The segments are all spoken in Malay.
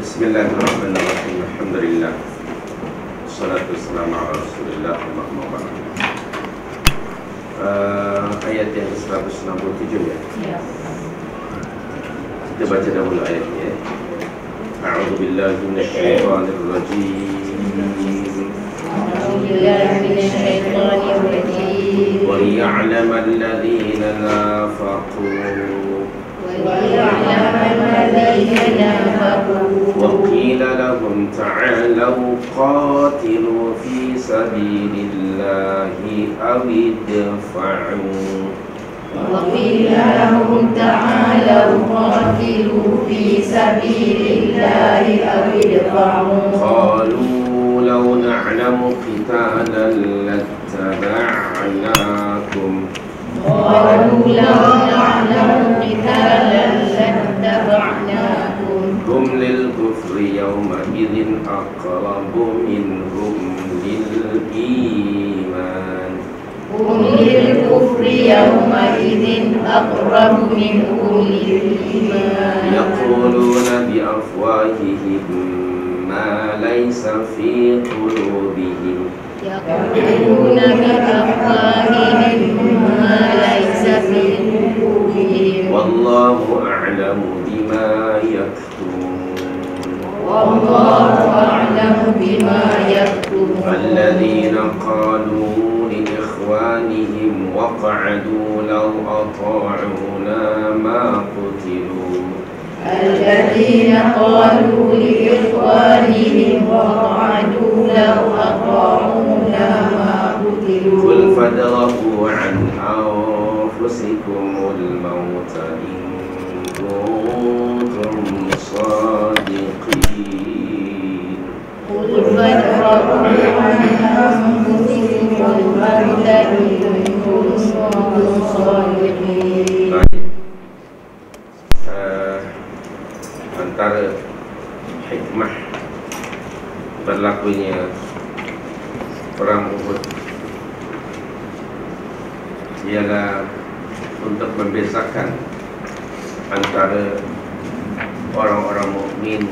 Bismillahirrahmanirrahim. Alhamdulillah. Wassalatu wassalamu ala Rasulillah. Allahumma barik. Ayat yang ke-167 ya. Kita baca dahulu ayatnya ya. A'udzu billahi minasyaitonir rajim. Wa liya'lama alladhina nafaqu وقيل لهم تعالوا قاتلوا في سبيل الله أو ادفعوا وقيل لهم تعالوا قاتلوا في سبيل الله أو ادفعوا قالوا لو نعلم قتالا لاتبعناكم هم للكفر يومئذ أقرب منهم للإيمان يقولون بأفواههم ما ليس في قلوبهم والله أعلم بما يكتمون الذين قالوا لإخوانهم وقعدوا لو أطاعونا ما قتلوا قل فادرءوا عن أنفسكم الموت إن كنتم صادقين Antara hikmah berlakunya perang Uhud ialah untuk membezakan antara orang-orang mukmin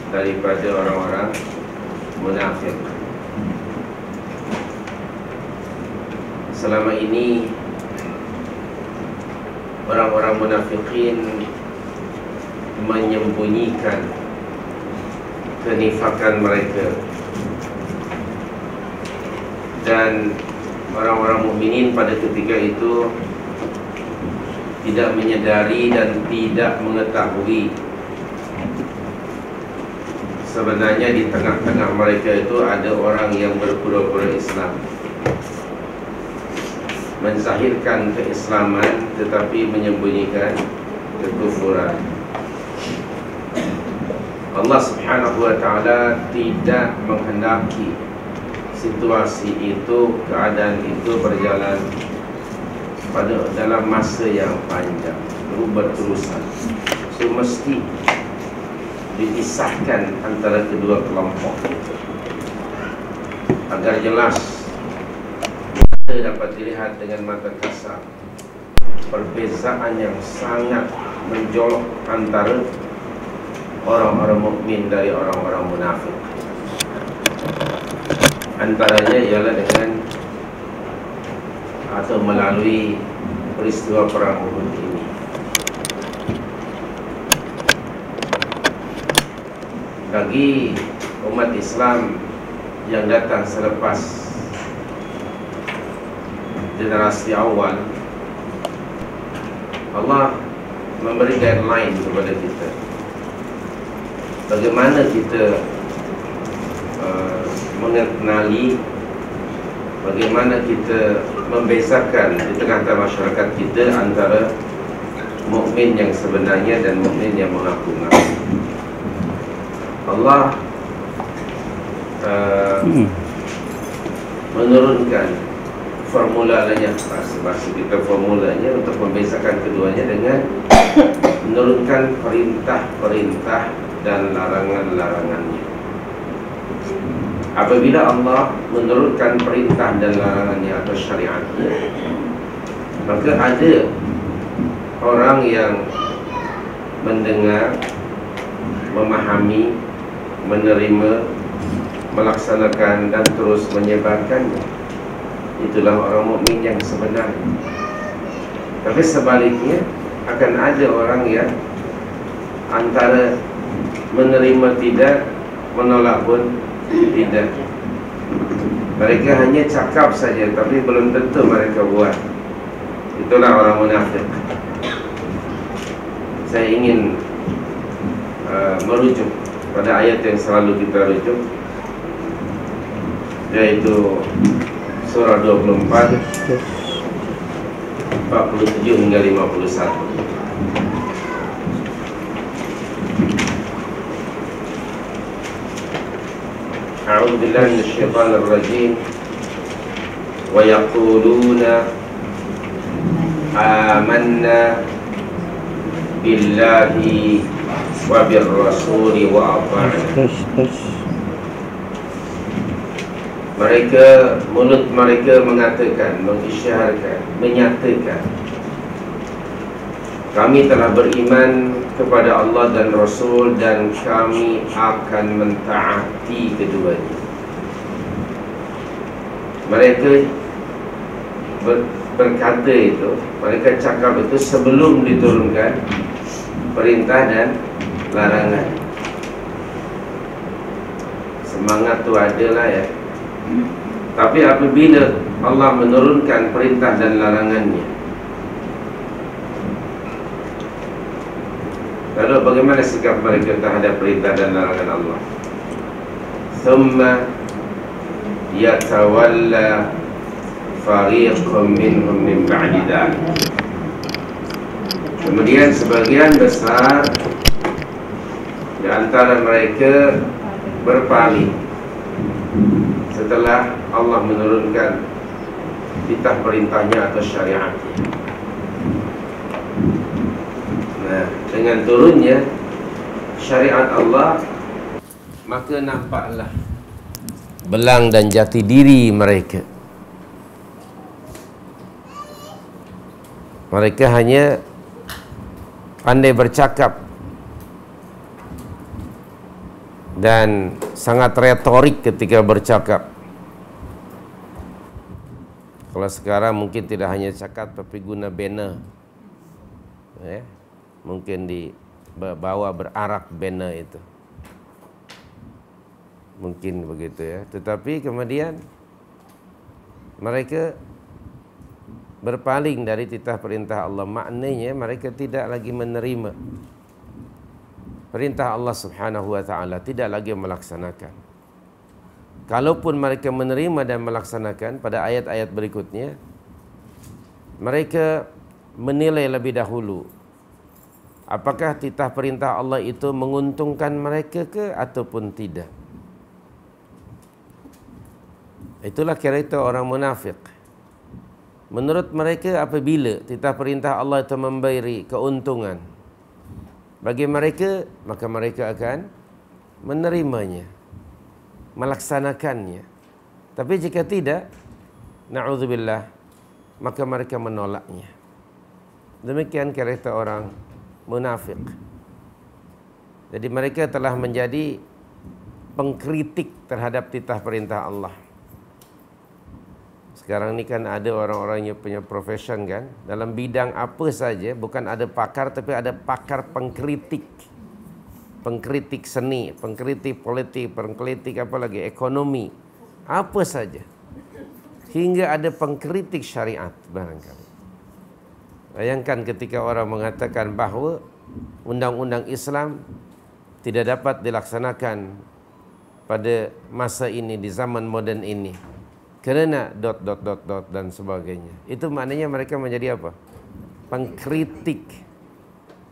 daripada orang-orang munafik. Selama ini orang-orang munafikin menyembunyikan kenifakan mereka, dan orang-orang mukminin pada ketika itu tidak menyadari dan tidak mengetahui sebenarnya di tengah-tengah mereka itu ada orang yang berpura-pura Islam, menzahirkan keislaman tetapi menyembunyikan kekufuran. Allah Subhanahu wa ta'ala tidak menghendaki situasi itu, keadaan itu berjalan pada dalam masa yang panjang, berterusan. So mesti dipisahkan antara kedua kelompok itu agar jelas dapat dilihat dengan mata kasar perbezaan yang sangat menjolok antara orang-orang mukmin dari orang-orang munafik. Antaranya ialah dengan atau melalui peristiwa perang Uhud ini. Bagi umat Islam yang datang selepas generasi awal, Allah memberi guideline kepada kita bagaimana kita mengenali, bagaimana kita membezakan di tengah-tengah masyarakat kita antara mukmin yang sebenarnya dan mukmin yang mengaku-ngaku. Allah menurunkan formulanya, bahasa kita formulanya untuk membezakan keduanya dengan menurunkan perintah-perintah dan larangan-larangannya. Apabila Allah menurunkan perintah dan larangannya atau syariatnya, maka ada orang yang mendengar memahami, menerima, melaksanakan dan terus menyebarkannya. Itulah orang mukmin yang sebenarnya. Tapi sebaliknya akan ada orang yang antara menerima tidak, menolak pun tidak. Mereka hanya cakap saja, tapi belum tentu mereka buat. Itulah orang munafik. Saya ingin merujuk pada ayat yang selalu kita rujuk, yaitu surah 24 47 hingga 51. A'udzu billahi minasyaitonir rajim. Wa yaquluna amanna billahi wa birrasuli wa ata'na. Mulut mereka mengatakan, mengisyaratkan, menyatakan, kami telah beriman kepada Allah dan Rasul dan kami akan mentaati keduanya. Mereka berkata itu, mereka cakap itu sebelum diturunkan perintah dan larangan. Semangat tu adalah ya. Tapi apabila Allah menurunkan perintah dan larangannya, lalu bagaimana sikap mereka terhadap perintah dan larangan Allah? Thumma yatawalla fariqun minhum min ba'di dzalik. Kemudian sebagian besar di antara mereka berpaling setelah Allah menurunkan titah perintahnya atau syariatnya. Nah, dengan turunnya syariat Allah, maka nampaklah belang dan jati diri mereka. Mereka hanya pandai bercakap dan sangat retorik ketika bercakap. Kalau sekarang mungkin tidak hanya cakap tapi guna banner, mungkin dibawa berarak banner itu, mungkin begitu ya. Tetapi kemudian mereka berpaling dari titah perintah Allah. Maknanya mereka tidak lagi menerima perintah Allah Subhanahu wa ta'ala, tidak lagi melaksanakan. Kalaupun mereka menerima dan melaksanakan, pada ayat-ayat berikutnya mereka menilai lebih dahulu apakah titah perintah Allah itu menguntungkan mereka ke ataupun tidak. Itulah karakter orang munafik. Menurut mereka, apabila titah perintah Allah itu memberi keuntungan bagi mereka, maka mereka akan menerimanya, melaksanakannya. Tapi jika tidak, na'udzubillah, maka mereka menolaknya. Demikian karakter orang munafik. Jadi mereka telah menjadi pengkritik terhadap titah perintah Allah. Sekarang ni kan ada orang-orang yang punya profession kan, dalam bidang apa saja, bukan ada pakar tapi ada pakar pengkritik. Pengkritik seni, pengkritik politik, pengkritik apa lagi, ekonomi, apa saja. Hingga ada pengkritik syariat barangkali. Bayangkan ketika orang mengatakan bahawa undang-undang Islam tidak dapat dilaksanakan pada masa ini, di zaman moden ini, kerana ... dan sebagainya. Itu maknanya mereka menjadi apa? Pengkritik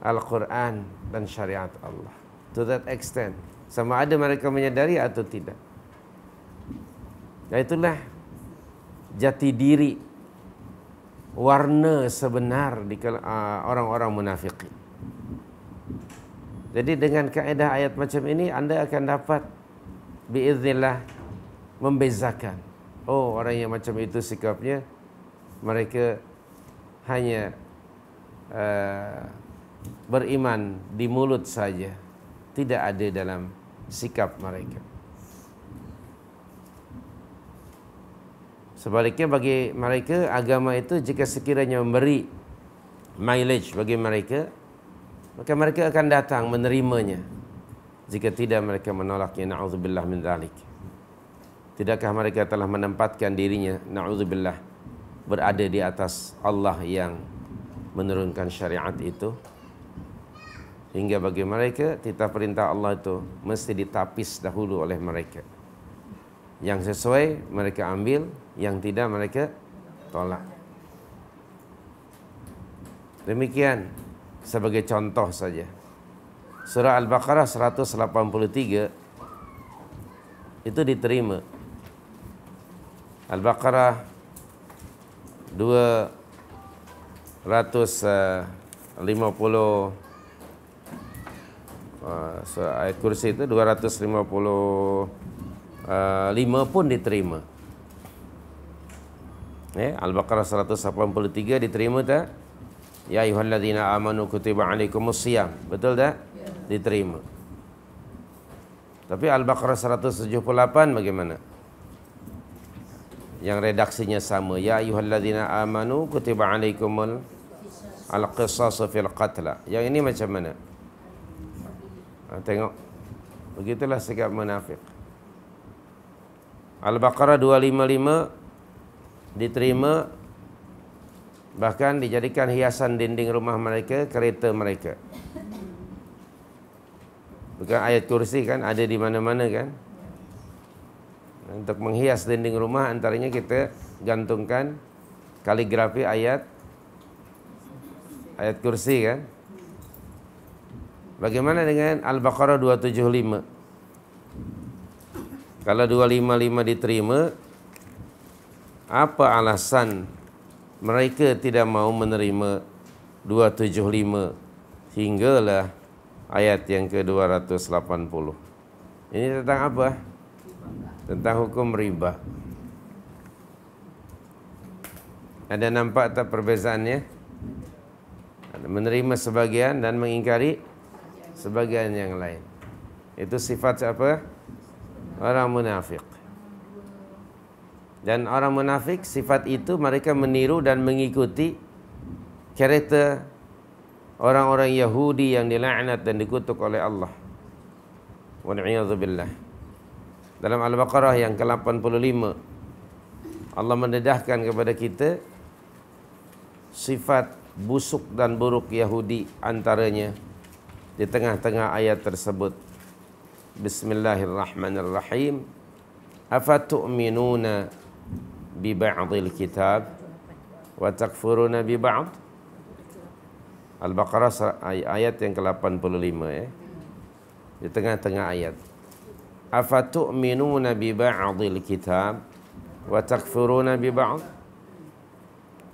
Al-Quran dan syariat Allah. To that extent. Sama ada mereka menyadari atau tidak. Dan itulah jati diri, warna sebenar di orang-orang munafikin. Jadi dengan kaedah ayat macam ini, anda akan dapat biiznillah membezakan. Oh, orang yang macam itu sikapnya, mereka hanya beriman di mulut saja, tidak ada dalam sikap mereka. Sebaliknya bagi mereka, agama itu jika sekiranya memberi mileage bagi mereka, maka mereka akan datang menerimanya. Jika tidak, mereka menolaknya. Na'udzubillah min dzalik. Tidakkah mereka telah menempatkan dirinya, na'udzubillah, berada di atas Allah yang menurunkan syariat itu? Hingga bagi mereka, titah perintah Allah itu mesti ditapis dahulu oleh mereka. Yang sesuai mereka ambil, yang tidak mereka tolak. Demikian sebagai contoh saja. Surah Al-Baqarah 183 itu diterima. Al-Baqarah 250 ayat kursi itu 255 pun diterima. Al-Baqarah 183 diterima tak? Ya ayyuhalladzina amanu kutiba alaikumus shiyam. Betul tak? Diterima. Tapi Al-Baqarah 178 bagaimana? Yang redaksinya sama. Ya ayyuhalladzina amanu kutiba alaikumul al-qisasu fil qatla. Yang ini macam mana? Tengok. Begitulah sikap munafik. Al-Baqarah 255 diterima, bahkan dijadikan hiasan dinding rumah mereka, kereta mereka. Bukan ayat kursi kan, ada di mana-mana kan. Untuk menghias dinding rumah, antaranya kita gantungkan kaligrafi ayat kursi kan. Bagaimana dengan Al-Baqarah 275? Kalau 255 diterima, apa alasan mereka tidak mau menerima 275 hinggalah ayat yang ke-280? Ini tentang apa? Tentang hukum riba. Ada nampak tak perbezaannya? Menerima sebagian dan mengingkari sebagian yang lain. Itu sifat siapa? Orang munafik. Dan orang munafik, sifat itu mereka meniru dan mengikuti karakter orang-orang Yahudi yang dilaknat dan dikutuk oleh Allah. Wal'iyadzubillah. Dalam Al-Baqarah yang ke-85, Allah mendedahkan kepada kita sifat busuk dan buruk Yahudi, antaranya di tengah-tengah ayat tersebut. Bismillahirrahmanirrahim. Afatu'minuna bi ba'dil kitab wa takfuruna bi ba'd. Al-Baqarah ayat yang ke-85 ya. Di tengah-tengah ayat. Afatu'minuna bi ba'dil kitab wa takfuruna bi ba'd.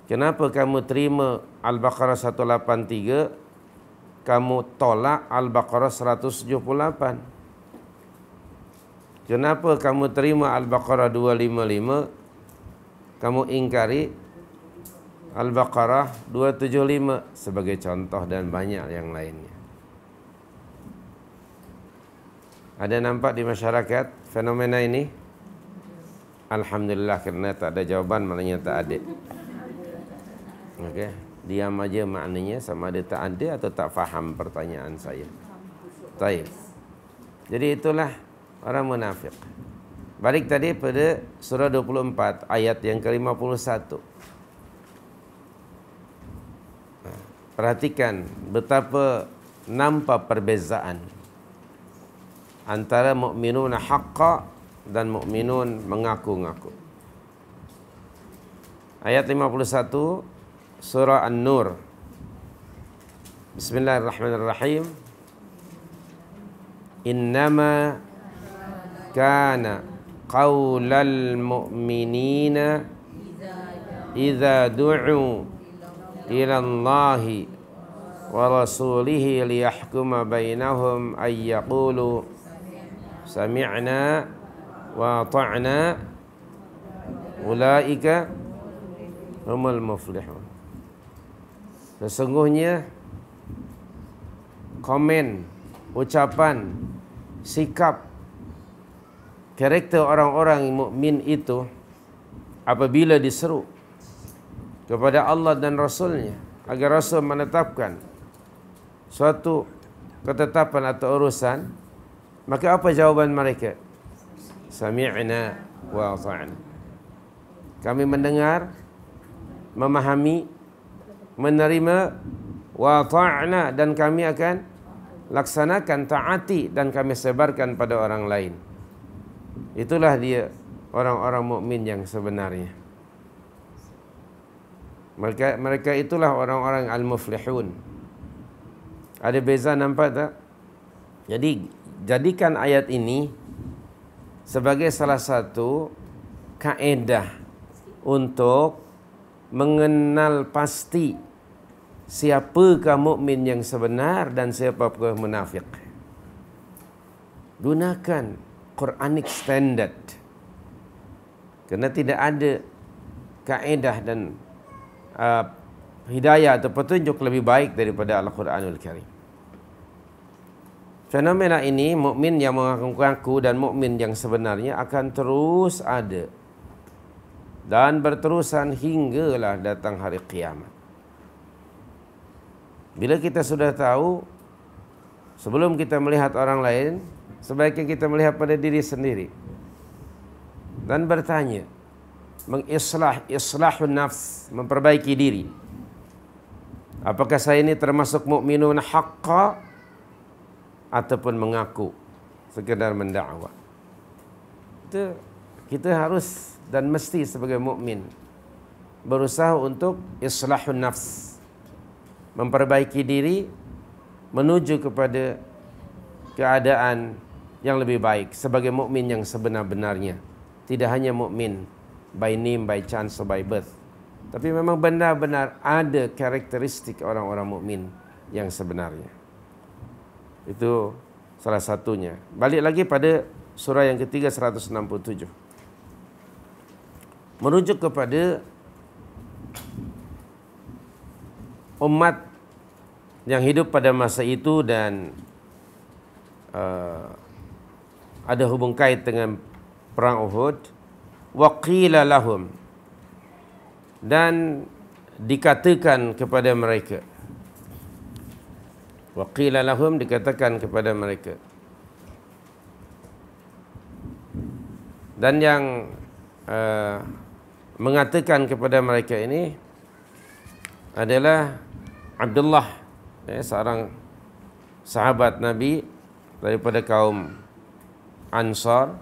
Kenapa kamu terima Al-Baqarah 183, kamu tolak Al-Baqarah 178? Kenapa kamu terima Al-Baqarah 255, kamu ingkari Al-Baqarah 275? Sebagai contoh dan banyak yang lainnya. Ada nampak di masyarakat fenomena ini? Alhamdulillah, kerana tak ada jawaban maknanya tak ada. Okey, diam aja maknanya sama ada tak ada atau tak faham pertanyaan saya. Baik. Jadi itulah orang munafik. Balik tadi pada surah 24 ayat yang ke-51. Perhatikan betapa nampak perbezaan antara mukminun haqqa dan mukminun mengaku-ngaku. Ayat 51 surah An-Nur. Bismillahirrahmanirrahim. Innama kana qaulal mu'minina idza du'u ila Allahi wa rasulihi liyahkuma bainahum ay yaqulu sami'na wa ata'na ulaika humul muflihun. Sesungguhnya komen ucapan, sikap, karakter orang-orang mukmin itu apabila diseru kepada Allah dan Rasul-Nya agar Rasul menetapkan suatu ketetapan atau urusan, maka apa jawaban mereka? Sami'na wa ata'na. Kami mendengar, memahami, menerima, wa ta'na, dan kami akan laksanakan, taati, dan kami sebarkan pada orang lain. Itulah dia orang-orang mukmin yang sebenarnya. Mereka itulah orang-orang al-muflihun. Ada beza, nampak tak? Jadi jadikan ayat ini sebagai salah satu kaedah untuk mengenal pasti siapakah mukmin yang sebenar dan siapakah munafik. Gunakan Quranic standard, kerana tidak ada kaedah dan hidayah atau petunjuk lebih baik daripada Al-Quranul Karim. Fenomena ini, mukmin yang mengaku-ngaku dan mukmin yang sebenarnya akan terus ada dan berterusan hinggalah datang hari kiamat. Bila kita sudah tahu, sebelum kita melihat orang lain, sebaiknya kita melihat pada diri sendiri dan bertanya, islahun nafs, memperbaiki diri. Apakah saya ini termasuk mukminun haqqa ataupun mengaku sekedar mendakwa? Itu kita harus dan mesti sebagai mukmin berusaha untuk islahun nafs, memperbaiki diri menuju kepada keadaan yang lebih baik sebagai mukmin yang sebenar-benarnya. Tidak hanya mukmin by name, by chance, or by birth, tapi memang benar-benar ada karakteristik orang-orang mukmin yang sebenarnya. Itu salah satunya. Balik lagi pada surah yang ketiga 167. Merujuk kepada umat yang hidup pada masa itu dan ada hubung kait dengan perang Uhud. Wa qila lahum, dan dikatakan kepada mereka. Wa qila lahum, dikatakan kepada mereka. Dan yang mengatakan kepada mereka ini adalah Abdullah, seorang sahabat Nabi daripada kaum Ansar.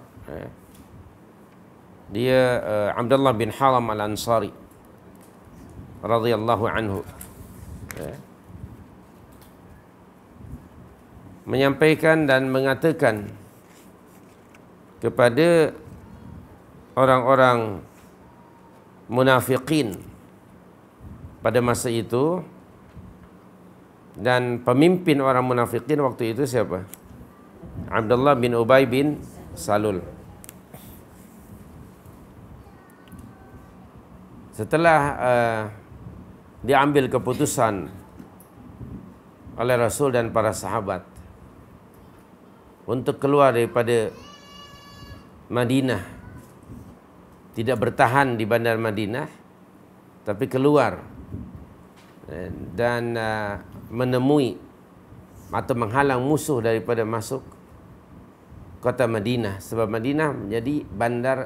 Dia Abdullah bin Haram al-Ansari radhiyallahu anhu, menyampaikan dan mengatakan kepada orang-orang munafikin pada masa itu, dan pemimpin orang munafikin waktu itu siapa? Abdullah bin Ubay bin Salul. Setelah diambil keputusan oleh Rasul dan para sahabat untuk keluar daripada Madinah, tidak bertahan di bandar Madinah, tapi keluar dan menemui atau menghalang musuh daripada masuk kota Madinah, sebab Madinah menjadi bandar,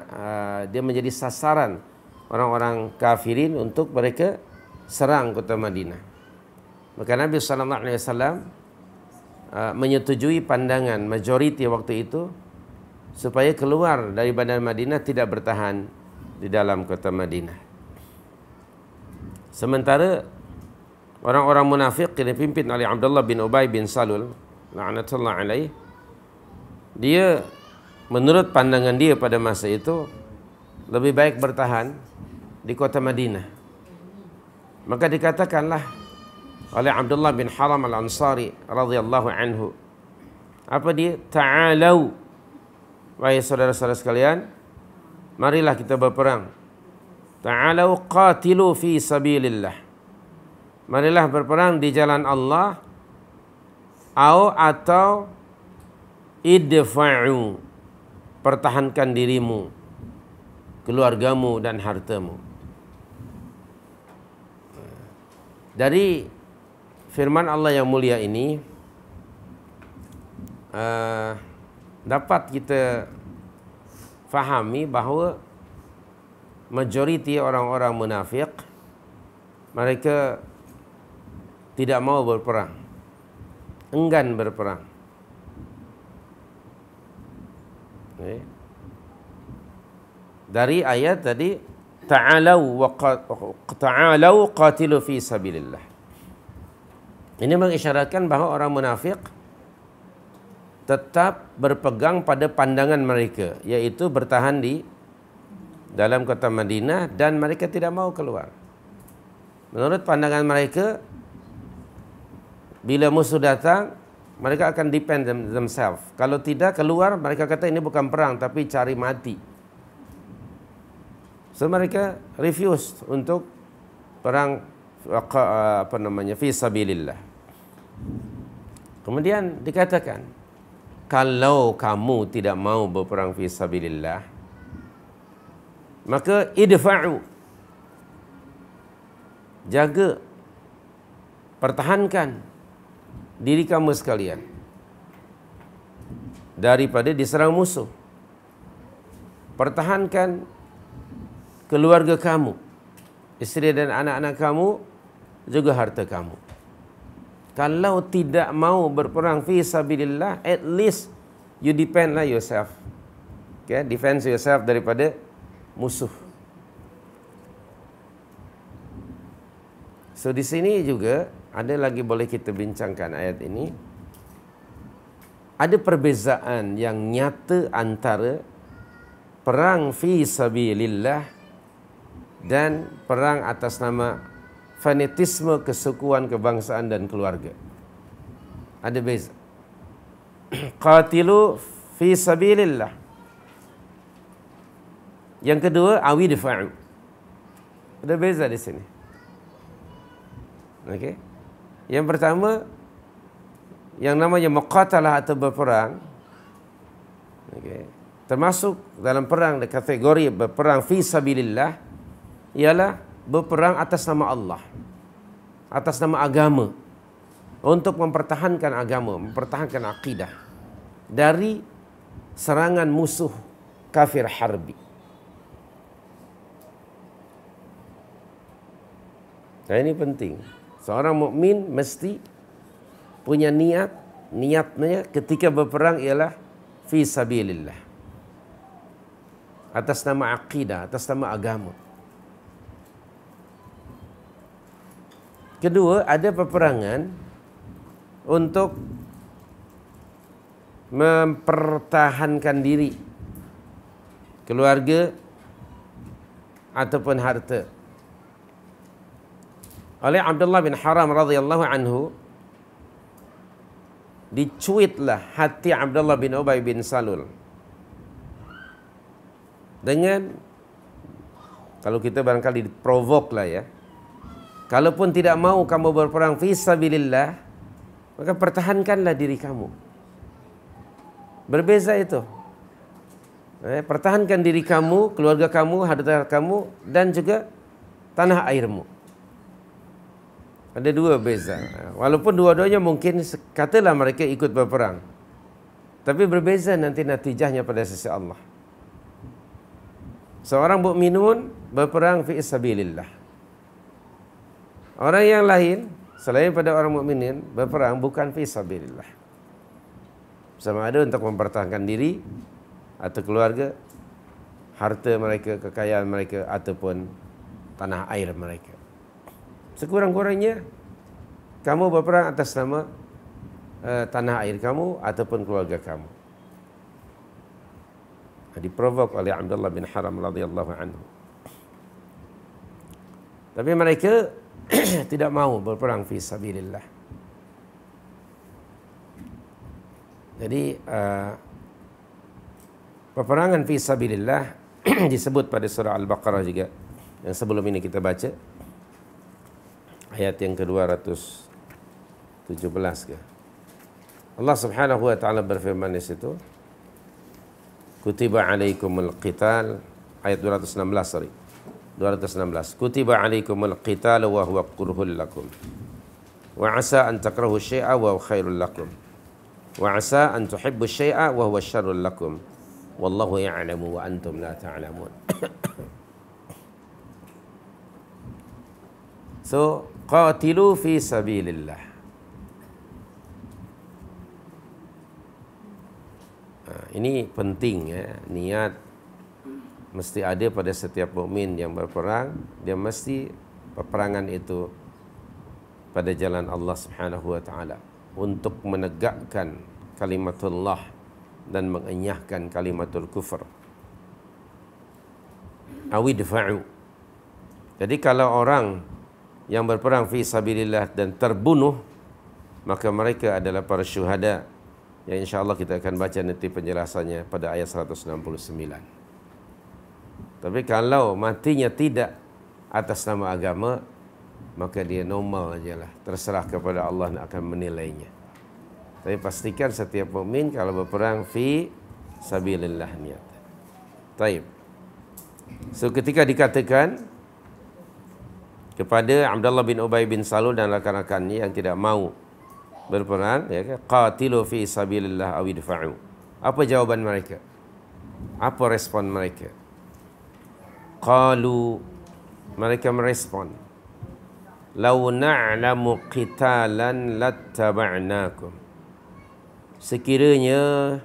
dia menjadi sasaran orang-orang kafirin untuk mereka serang kota Madinah. Maka Nabi SAW menyetujui pandangan majoriti waktu itu supaya keluar dari bandar Madinah, tidak bertahan di dalam kota Madinah. Sementara orang-orang munafik yang dipimpin oleh Abdullah bin Ubay bin Salul la'natullah alaih, dia menurut pandangan dia pada masa itu lebih baik bertahan di kota Madinah. Maka dikatakanlah oleh Abdullah bin Haram al-Ansari radhiyallahu anhu, apa dia? Ta'alau, wahai saudara-saudara sekalian, marilah kita berperang. Ta'alau qatilu fi sabilillah, marilah berperang di jalan Allah, atau idfa'u, pertahankan dirimu, keluargamu dan hartamu. Dari firman Allah yang mulia ini dapat kita fahami bahawa majoriti orang-orang munafik mereka tidak mau berperang, enggan berperang. Okay. Dari ayat tadi, ta'alau qatilu fi sabilillah. Ini mengisyaratkan bahawa orang munafik tetap berpegang pada pandangan mereka, yaitu bertahan di dalam kota Madinah dan mereka tidak mau keluar. Menurut pandangan mereka, bila musuh datang, mereka akan depend themselves. Kalau tidak keluar, mereka kata ini bukan perang tapi cari mati. So mereka refuse untuk perang fi sabilillah. Kemudian dikatakan, kalau kamu tidak mau berperang fi sabilillah, maka idfa'u, jaga, pertahankan diri kamu sekalian daripada diserang musuh. Pertahankan keluarga kamu, isteri dan anak-anak kamu, juga harta kamu. Kalau tidak mau berperang fi sabilillah, at least you defend lah yourself. Okay? Defend yourself daripada musuh. So di sini juga ada lagi boleh kita bincangkan ayat ini. Ada perbezaan yang nyata antara perang fi sabilillah dan perang atas nama fanatisme, kesukuan, kebangsaan dan keluarga. Ada beza. Qatilu fi sabilillah. Yang kedua, awidfa'u. Ada beza di sini. Okey. Yang pertama, yang namanya muqatalah atau berperang, okey, termasuk dalam perang kategori berperang fi sabilillah ialah berperang atas nama Allah, atas nama agama, untuk mempertahankan agama, mempertahankan akidah dari serangan musuh kafir harbi. Nah, ini penting. Seorang mukmin mesti punya niatnya ketika berperang ialah fi sabilillah, atas nama akidah, atas nama agama. Kedua, ada peperangan untuk mempertahankan diri, keluarga ataupun harta. Oleh Abdullah bin Haram radhiyallahu anhu, dicuitlah hati Abdullah bin Ubay bin Salul dengan, kalau kita barangkali diprovok lah ya, kalaupun tidak mau kamu berperang fi sabilillah, maka pertahankanlah diri kamu. Berbeza itu. Pertahankan diri kamu, keluarga kamu, harta kamu, dan juga tanah airmu. Ada dua beza. Walaupun dua-duanya mungkin katalah mereka ikut berperang, tapi berbeza nanti natijahnya pada sisi Allah. Seorang mukminun berperang fi sabilillah. Orang yang lain selain pada orang mukminin berperang bukan fi sabilillah. Sama ada untuk mempertahankan diri atau keluarga, harta mereka, kekayaan mereka ataupun tanah air mereka. Sekurang-kurangnya kamu berperang atas nama tanah air kamu ataupun keluarga kamu. Diprovok oleh Abdullah bin Haram radhiyallahu anhu. Tapi mereka tidak mau berperang fi sabilillah. Jadi peperangan fi sabilillah disebut pada surah Al-Baqarah juga, yang sebelum ini kita baca, ayat yang ke-217 ke. Allah Subhanahu wa taala berfirman di situ, Kutiba alaikumul qital, ayat 216, sorry. 216. Kutiba alaikumul qital wa huwa kurhul lakum. Wa asa an takrahu syai'a wa huwa khairul lakum. Wa asa an tuhibbu syai'a wa huwa syarrul lakum. Wallahu ya'lamu wa antum la ta'lamun. So, qatilu fi sabilillah. Ini penting ya, niat mesti ada pada setiap mukmin yang berperang. Dia mesti peperangan itu pada jalan Allah Subhanahu wa taala untuk menegakkan kalimatullah dan mengenyahkan kalimatul kufur. Awidfa'u. Jadi kalau orang yang berperang fi sabilillah dan terbunuh, maka mereka adalah para syuhada. Ya, insyaAllah kita akan baca nanti penjelasannya pada ayat 169. Tapi kalau matinya tidak atas nama agama, maka dia normal ajalah. Terserah kepada Allah yang akan menilainya. Tapi pastikan setiap mukmin kalau berperang fi sabilillah niat. Taib. So ketika dikatakan kepada Abdullah bin Ubay bin Salul dan rakan-rakannya yang tidak mau berperang, ya, qatilu fi sabilillah aw idfa'u. Apa jawaban mereka? Apa respon mereka? Qalu, mereka merespon, law na'lamu qitalan lattaba'nakum. Sekiranya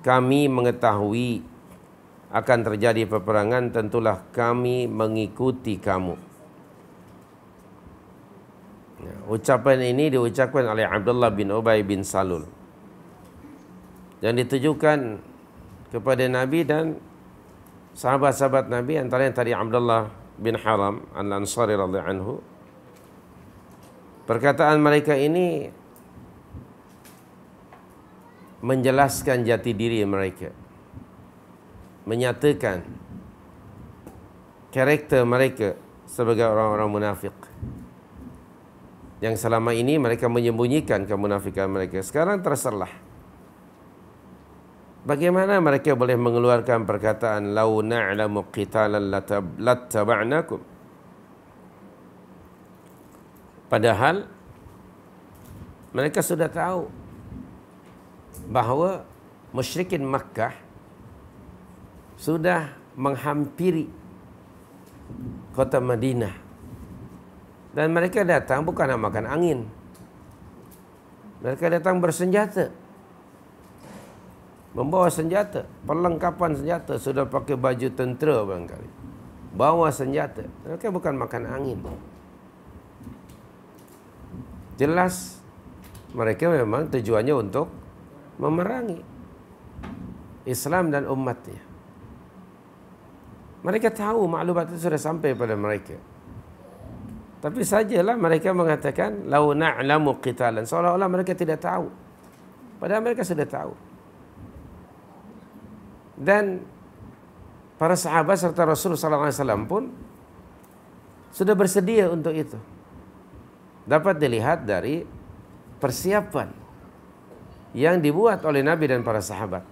kami mengetahui akan terjadi peperangan, tentulah kami mengikuti kamu. Ucapan ini diucapkan oleh Abdullah bin Ubay bin Salul dan ditujukan kepada Nabi dan sahabat-sahabat Nabi, antara yang tadi Abdullah bin Haram Al-Ansari radhiyallahu anhu. Perkataan mereka ini menjelaskan jati diri mereka, menyatakan karakter mereka sebagai orang-orang munafik yang selama ini mereka menyembunyikan kemunafikan mereka. Sekarang terserlah. Bagaimana mereka boleh mengeluarkan perkataan lau na'lamu qitalan lattaba'nakum? Padahal mereka sudah tahu bahawa musyrikin Makkah sudah menghampiri kota Madinah. Dan mereka datang bukan nak makan angin. Mereka datang bersenjata. Membawa senjata, perlengkapan senjata, sudah pakai baju tentera barangkali. Bawa senjata. Mereka bukan makan angin. Jelas mereka memang tujuannya untuk memerangi Islam dan umatnya. Mereka tahu maklumat itu sudah sampai pada mereka. Tapi sajalah mereka mengatakan lau na'lamu qitalan, seolah-olah mereka tidak tahu. Padahal mereka sudah tahu. Dan para sahabat serta Rasul sallallahu alaihi wasallam pun sudah bersedia untuk itu. Dapat dilihat dari persiapan yang dibuat oleh Nabi dan para sahabat.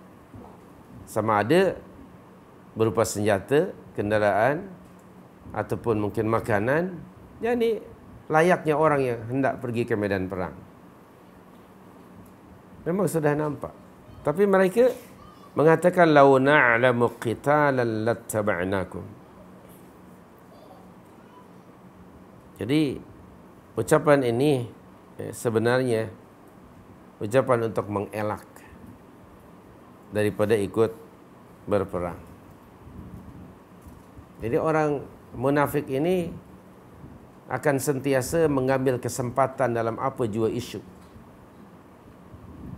Sama ada berupa senjata, kendaraan, ataupun mungkin makanan. Yani layaknya orang yang hendak pergi ke medan perang. Memang sudah nampak. Tapi mereka mengatakan lau na'lamu qitalan lattaba'nakum. Jadi ucapan ini sebenarnya ucapan untuk mengelak daripada ikut berperang. Jadi orang munafik ini akan sentiasa mengambil kesempatan dalam apa jua isu.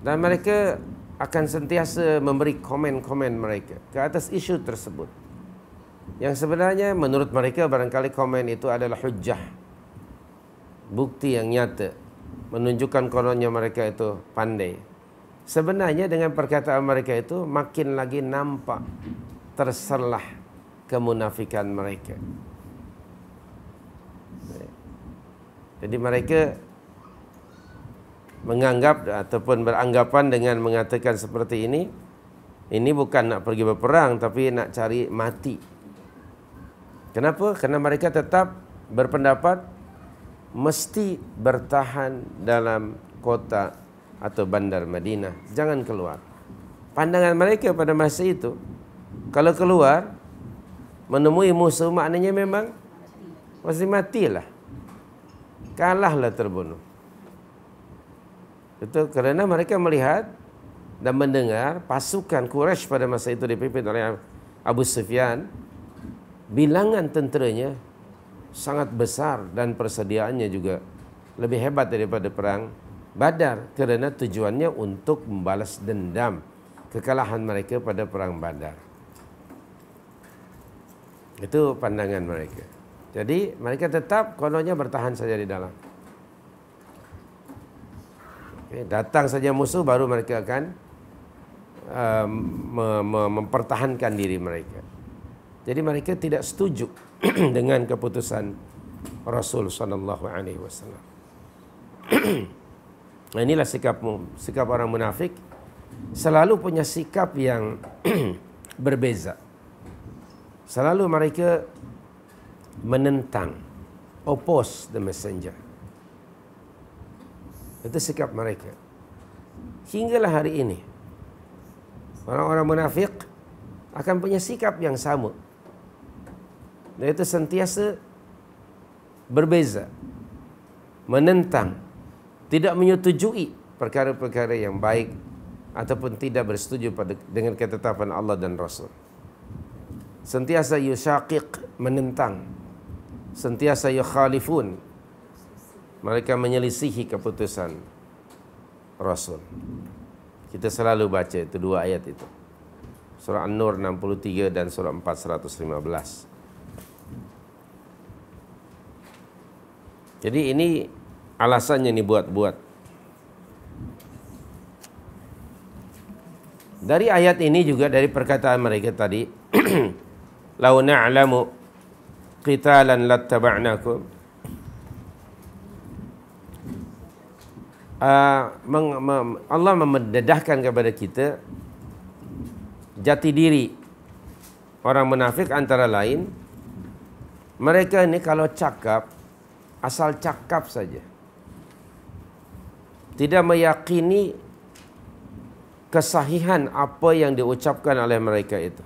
Dan mereka akan sentiasa memberi komen-komen mereka ke atas isu tersebut. Yang sebenarnya menurut mereka barangkali komen itu adalah hujjah. Bukti yang nyata. Menunjukkan kononnya mereka itu pandai. Sebenarnya dengan perkataan mereka itu makin lagi nampak terserlah kemunafikan mereka. Jadi mereka menganggap ataupun beranggapan dengan mengatakan seperti ini bukan nak pergi berperang tapi nak cari mati. Kenapa? Karena mereka tetap berpendapat mesti bertahan dalam kota atau bandar Madinah, jangan keluar. Pandangan mereka pada masa itu, kalau keluar menemui musuh maknanya memang mesti matilah, kalahlah, terbunuh. Itu kerana mereka melihat dan mendengar pasukan Quraisy pada masa itu dipimpin oleh Abu Sufyan, bilangan tenteranya sangat besar dan persediaannya juga lebih hebat daripada perang Badar, kerana tujuannya untuk membalas dendam kekalahan mereka pada perang Badar. Itu pandangan mereka. Jadi mereka tetap kononnya bertahan saja di dalam. Datang saja musuh baru mereka akan mempertahankan diri mereka. Jadi mereka tidak setuju dengan keputusan Rasul sallallahu alaihi wasallam. Nah, inilah sikap orang munafik, selalu punya sikap yang berbeza. Selalu mereka menentang, oppose the messenger. Itu sikap mereka. Hinggalah hari ini orang-orang munafik akan punya sikap yang sama. Dan itu sentiasa berbeza, menentang, tidak menyetujui perkara-perkara yang baik ataupun tidak bersetuju dengan ketetapan Allah dan Rasul. Sentiasa yushaqiq, menentang. Sentiasa yukhalifun, mereka menyelisihi keputusan Rasul. Kita selalu baca itu dua ayat itu. Surah An-Nur 63 dan surah 4 115. Jadi ini alasannya nih buat. Dari ayat ini juga dari perkataan mereka tadi, lau na'lamu qitalan lattaba'nakum. Allah memendedahkan kepada kita jati diri orang munafik, antara lain mereka ini kalau cakap asal cakap saja, tidak meyakini kesahihan apa yang diucapkan oleh mereka itu.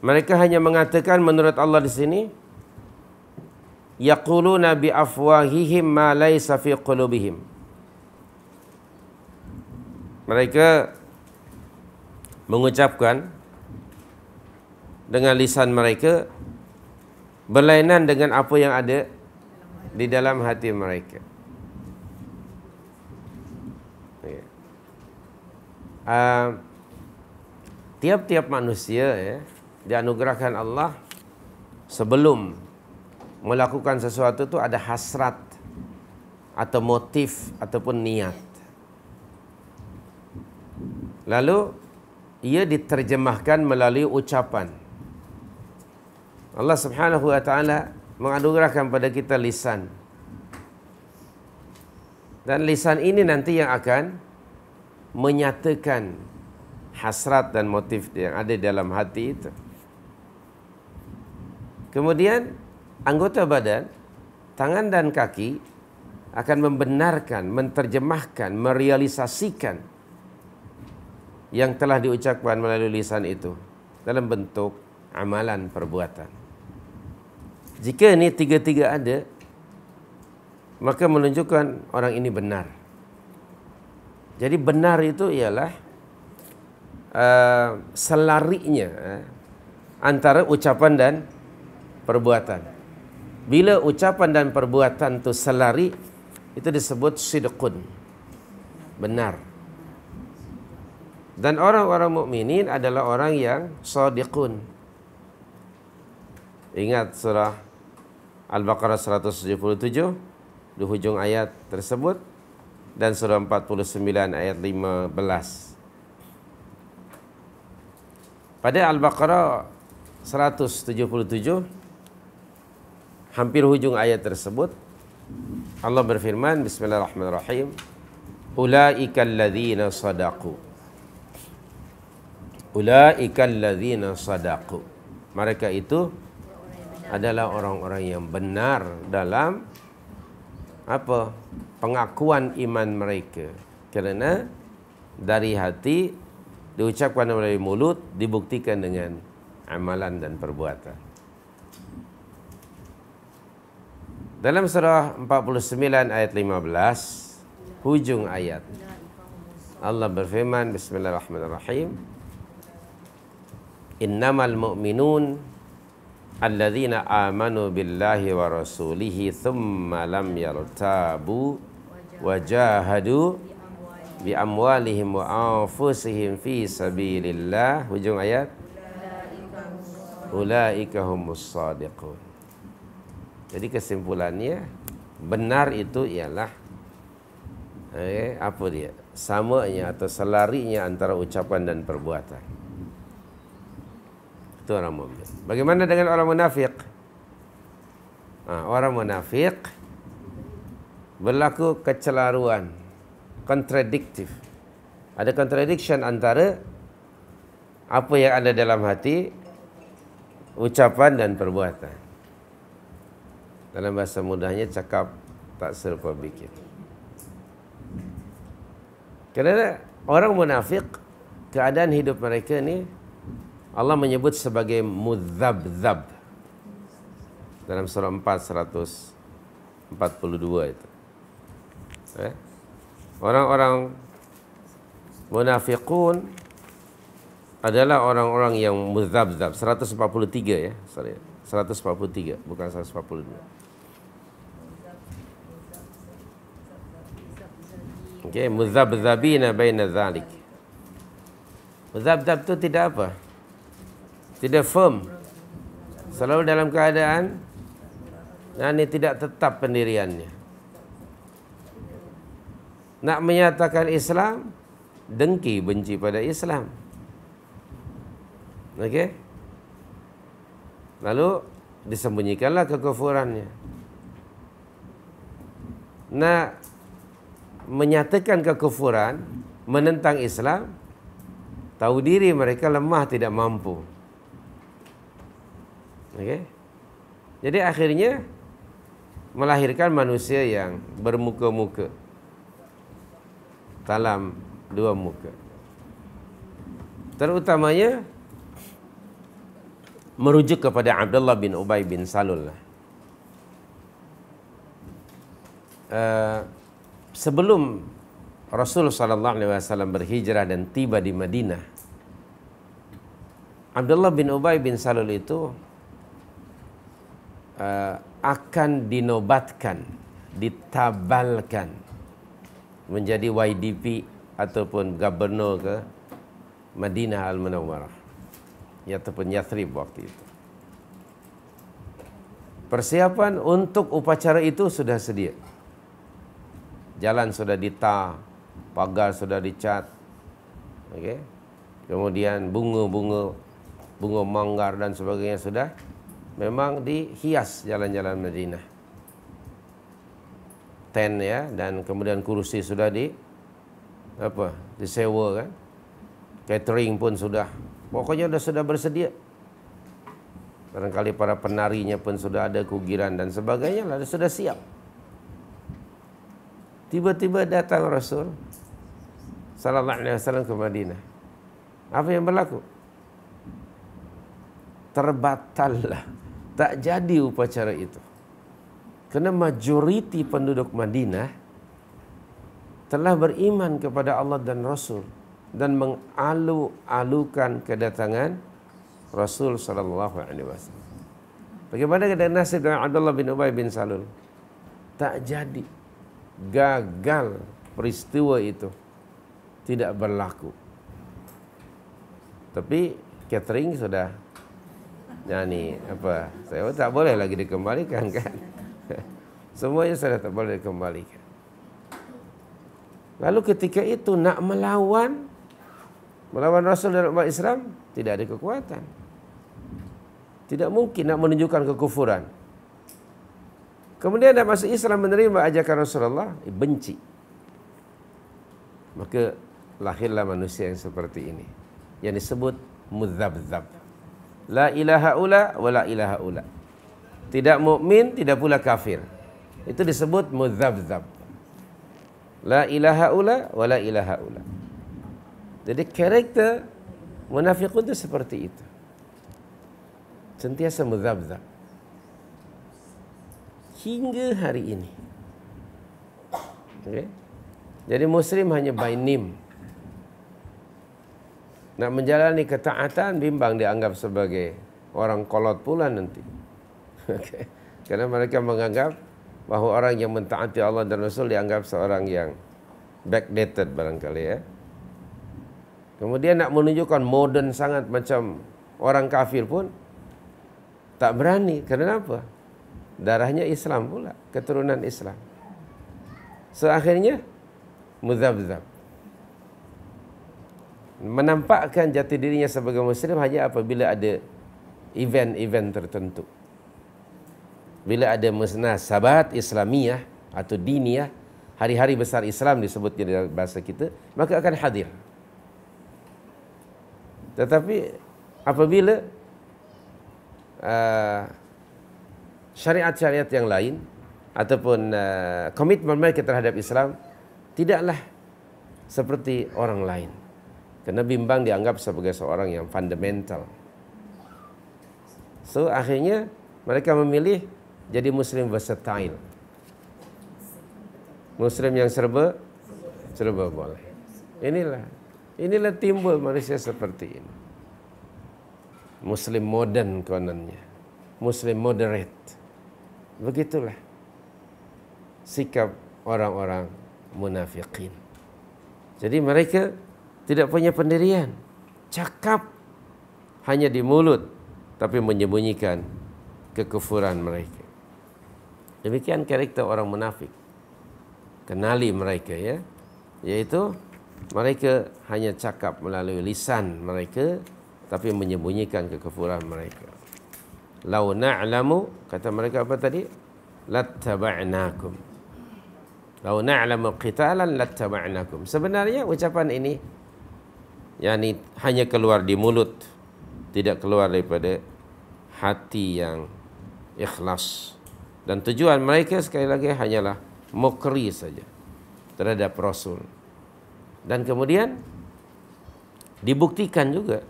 Mereka hanya mengatakan menurut Allah di sini, yaquluna bi afwahihim ma laysa fi qulubihim. Mereka mengucapkan dengan lisan mereka berlainan dengan apa yang ada di dalam hati mereka. Tiap-tiap manusia dianugerahkan Allah sebelum melakukan sesuatu itu ada hasrat atau motif ataupun niat. Lalu ia diterjemahkan melalui ucapan. Allah Subhanahu wa taala menganugerahkan pada kita lisan. Dan lisan ini nanti yang akan menyatakan hasrat dan motif yang ada dalam hati itu. Kemudian anggota badan, tangan dan kaki akan membenarkan, menterjemahkan, merealisasikan yang telah diucapkan melalui lisan itu dalam bentuk amalan perbuatan. Jika ini tiga-tiga ada, maka menunjukkan orang ini benar. Jadi benar itu ialah selarinya antara ucapan dan perbuatan. Bila ucapan dan perbuatan itu selari, itu disebut sidqun, benar. Dan orang-orang mukminin adalah orang yang shadiqun. Ingat surah Al-Baqarah 177 di hujung ayat tersebut, dan surah 49 ayat 15. Pada Al-Baqarah 177 hampir hujung ayat tersebut, Allah berfirman, Bismillahirrahmanirrahim, Ulaika alladzina sadaqu. Ulaika alladzina sadaqu. Mereka itu adalah orang-orang yang benar dalam apa? Pengakuan iman mereka. Kerana dari hati diucapkan melalui mulut, dibuktikan dengan amalan dan perbuatan. Dalam surah 49 ayat 15, hujung ayat, Allah berfirman, Bismillahirrahmanirrahim, Innamal mu'minun alladzina amanu billahi wa rasulihi thumma lam yartabu wa jahadu bi amwalihim wa anfusihim fi sabilillah. Hujung ayat, ulaika humus shadiqun. Jadi kesimpulannya, benar itu ialah apa dia? Samanya atau selarinya antara ucapan dan perbuatan. Itu orang mukmin. Bagaimana dengan orang munafik? Orang munafik berlaku kecelaruan, kontradiktif. Ada contradiction antara apa yang ada dalam hati, ucapan dan perbuatan. Dalam bahasa mudahnya, cakap tak serupa bikin. Kerana orang munafik, keadaan hidup mereka ni Allah menyebut sebagai mudzabzab dalam surah 4:142 itu. Orang-orang munafiqun adalah orang-orang yang mudzabzab. 143 ya, sorry, 143 bukan 142. Okey, mudzabzabina baina dzalik. Mudzabzab itu tidak apa? Tidak firm. Selalu dalam keadaan ini tidak tetap pendiriannya. Nak menyatakan Islam, dengki, benci pada Islam. Okey? Lalu disembunyikanlah kekufurannya. Nak menyatakan kekufuran, menentang Islam, tahu diri mereka lemah, tidak mampu. Okey? Jadi akhirnya melahirkan manusia yang bermuka-muka, talam dua muka. Terutamanya merujuk kepada Abdullah bin Ubay bin Salul. Sebelum Rasul SAW berhijrah dan tiba di Madinah, Abdullah bin Ubay bin Salul itu akan dinobatkan, ditabalkan menjadi YDP ataupun gubernur ke Madinah Al-Munawwarah, ataupun Yathrib waktu itu. Persiapan untuk upacara itu sudah sedia. Jalan sudah ditar, pagar sudah dicat, okay? Kemudian bunga manggar dan sebagainya sudah memang dihias jalan-jalan Madinah. Tent ya, dan kemudian kursi sudah disewa kan. Catering pun sudah, pokoknya sudah bersedia. Barangkali para penarinya pun sudah ada, kugiran dan sebagainya lah, sudah siap. Tiba-tiba datang Rasul sallallahu alaihi wasallam ke Madinah. Apa yang berlaku? Terbatallah, tak jadi upacara itu. Kerana majoriti penduduk Madinah telah beriman kepada Allah dan Rasul dan mengalu-alukan kedatangan Rasul sallallahu alaihi wasallam. Bagaimana dengan nasib dengan Abdullah bin Ubay bin Salul? Tak jadi. Gagal peristiwa itu, tidak berlaku. Tapi catering sudah, saya tak boleh lagi dikembalikan kan. Semuanya sudah tak boleh dikembalikan. Lalu ketika itu nak melawan Rasul dan umat Islam, tidak ada kekuatan. Tidak mungkin nak menunjukkan kekufuran. Kemudian dah masuk Islam, menerima ajakan Rasulullah, benci. Maka lahirlah manusia yang seperti ini, yang disebut mudzabzab. La ilaha ula wa la ilaha ula. Tidak mukmin, tidak pula kafir. Itu disebut mudzabzab. La ilaha ula wa la ilaha ula. Jadi karakter munafiqun itu seperti itu. Sentiasa mudzabzab. Hingga hari ini. Okay? Jadi Muslim hanya by name. Nak menjalani ketaatan bimbang dianggap sebagai orang kolot pula nanti. Okay? Karena mereka menganggap bahawa orang yang mentaati Allah dan Rasul dianggap seorang yang backdated barangkali ya. Kemudian nak menunjukkan modern sangat macam orang kafir pun tak berani. Kenapa? Darahnya Islam pula, keturunan Islam. So akhirnya mudzabzab. Menampakkan jati dirinya sebagai Muslim hanya apabila ada event-event tertentu. Bila ada munasabat Islamiyah atau diniyah, hari-hari besar Islam disebutnya dalam bahasa kita, maka akan hadir. Tetapi apabila syariat-syariat yang lain ataupun komitmen mereka terhadap Islam tidaklah seperti orang lain, kerana bimbang dianggap sebagai seorang yang fundamental. So akhirnya mereka memilih jadi Muslim versatile, Muslim yang serba boleh. Inilah timbul manusia seperti ini. Muslim modern kononnya, Muslim moderate. Begitulah sikap orang-orang munafiqin. Jadi mereka tidak punya pendirian, cakap hanya di mulut, tapi menyembunyikan kekufuran mereka. Demikian karakter orang munafik. Kenali mereka ya, yaitu mereka hanya cakap melalui lisan mereka, tapi menyembunyikan kekufuran mereka. Lau na'lamu, kata mereka apa tadi? Lattaba'nakum. Lau na'lamu qitalan lattaba'nakum. Sebenarnya ucapan ini yakni hanya keluar di mulut, tidak keluar daripada hati yang ikhlas. Dan tujuan mereka sekali lagi hanyalah mokri saja terhadap Rasul. Dan kemudian dibuktikan juga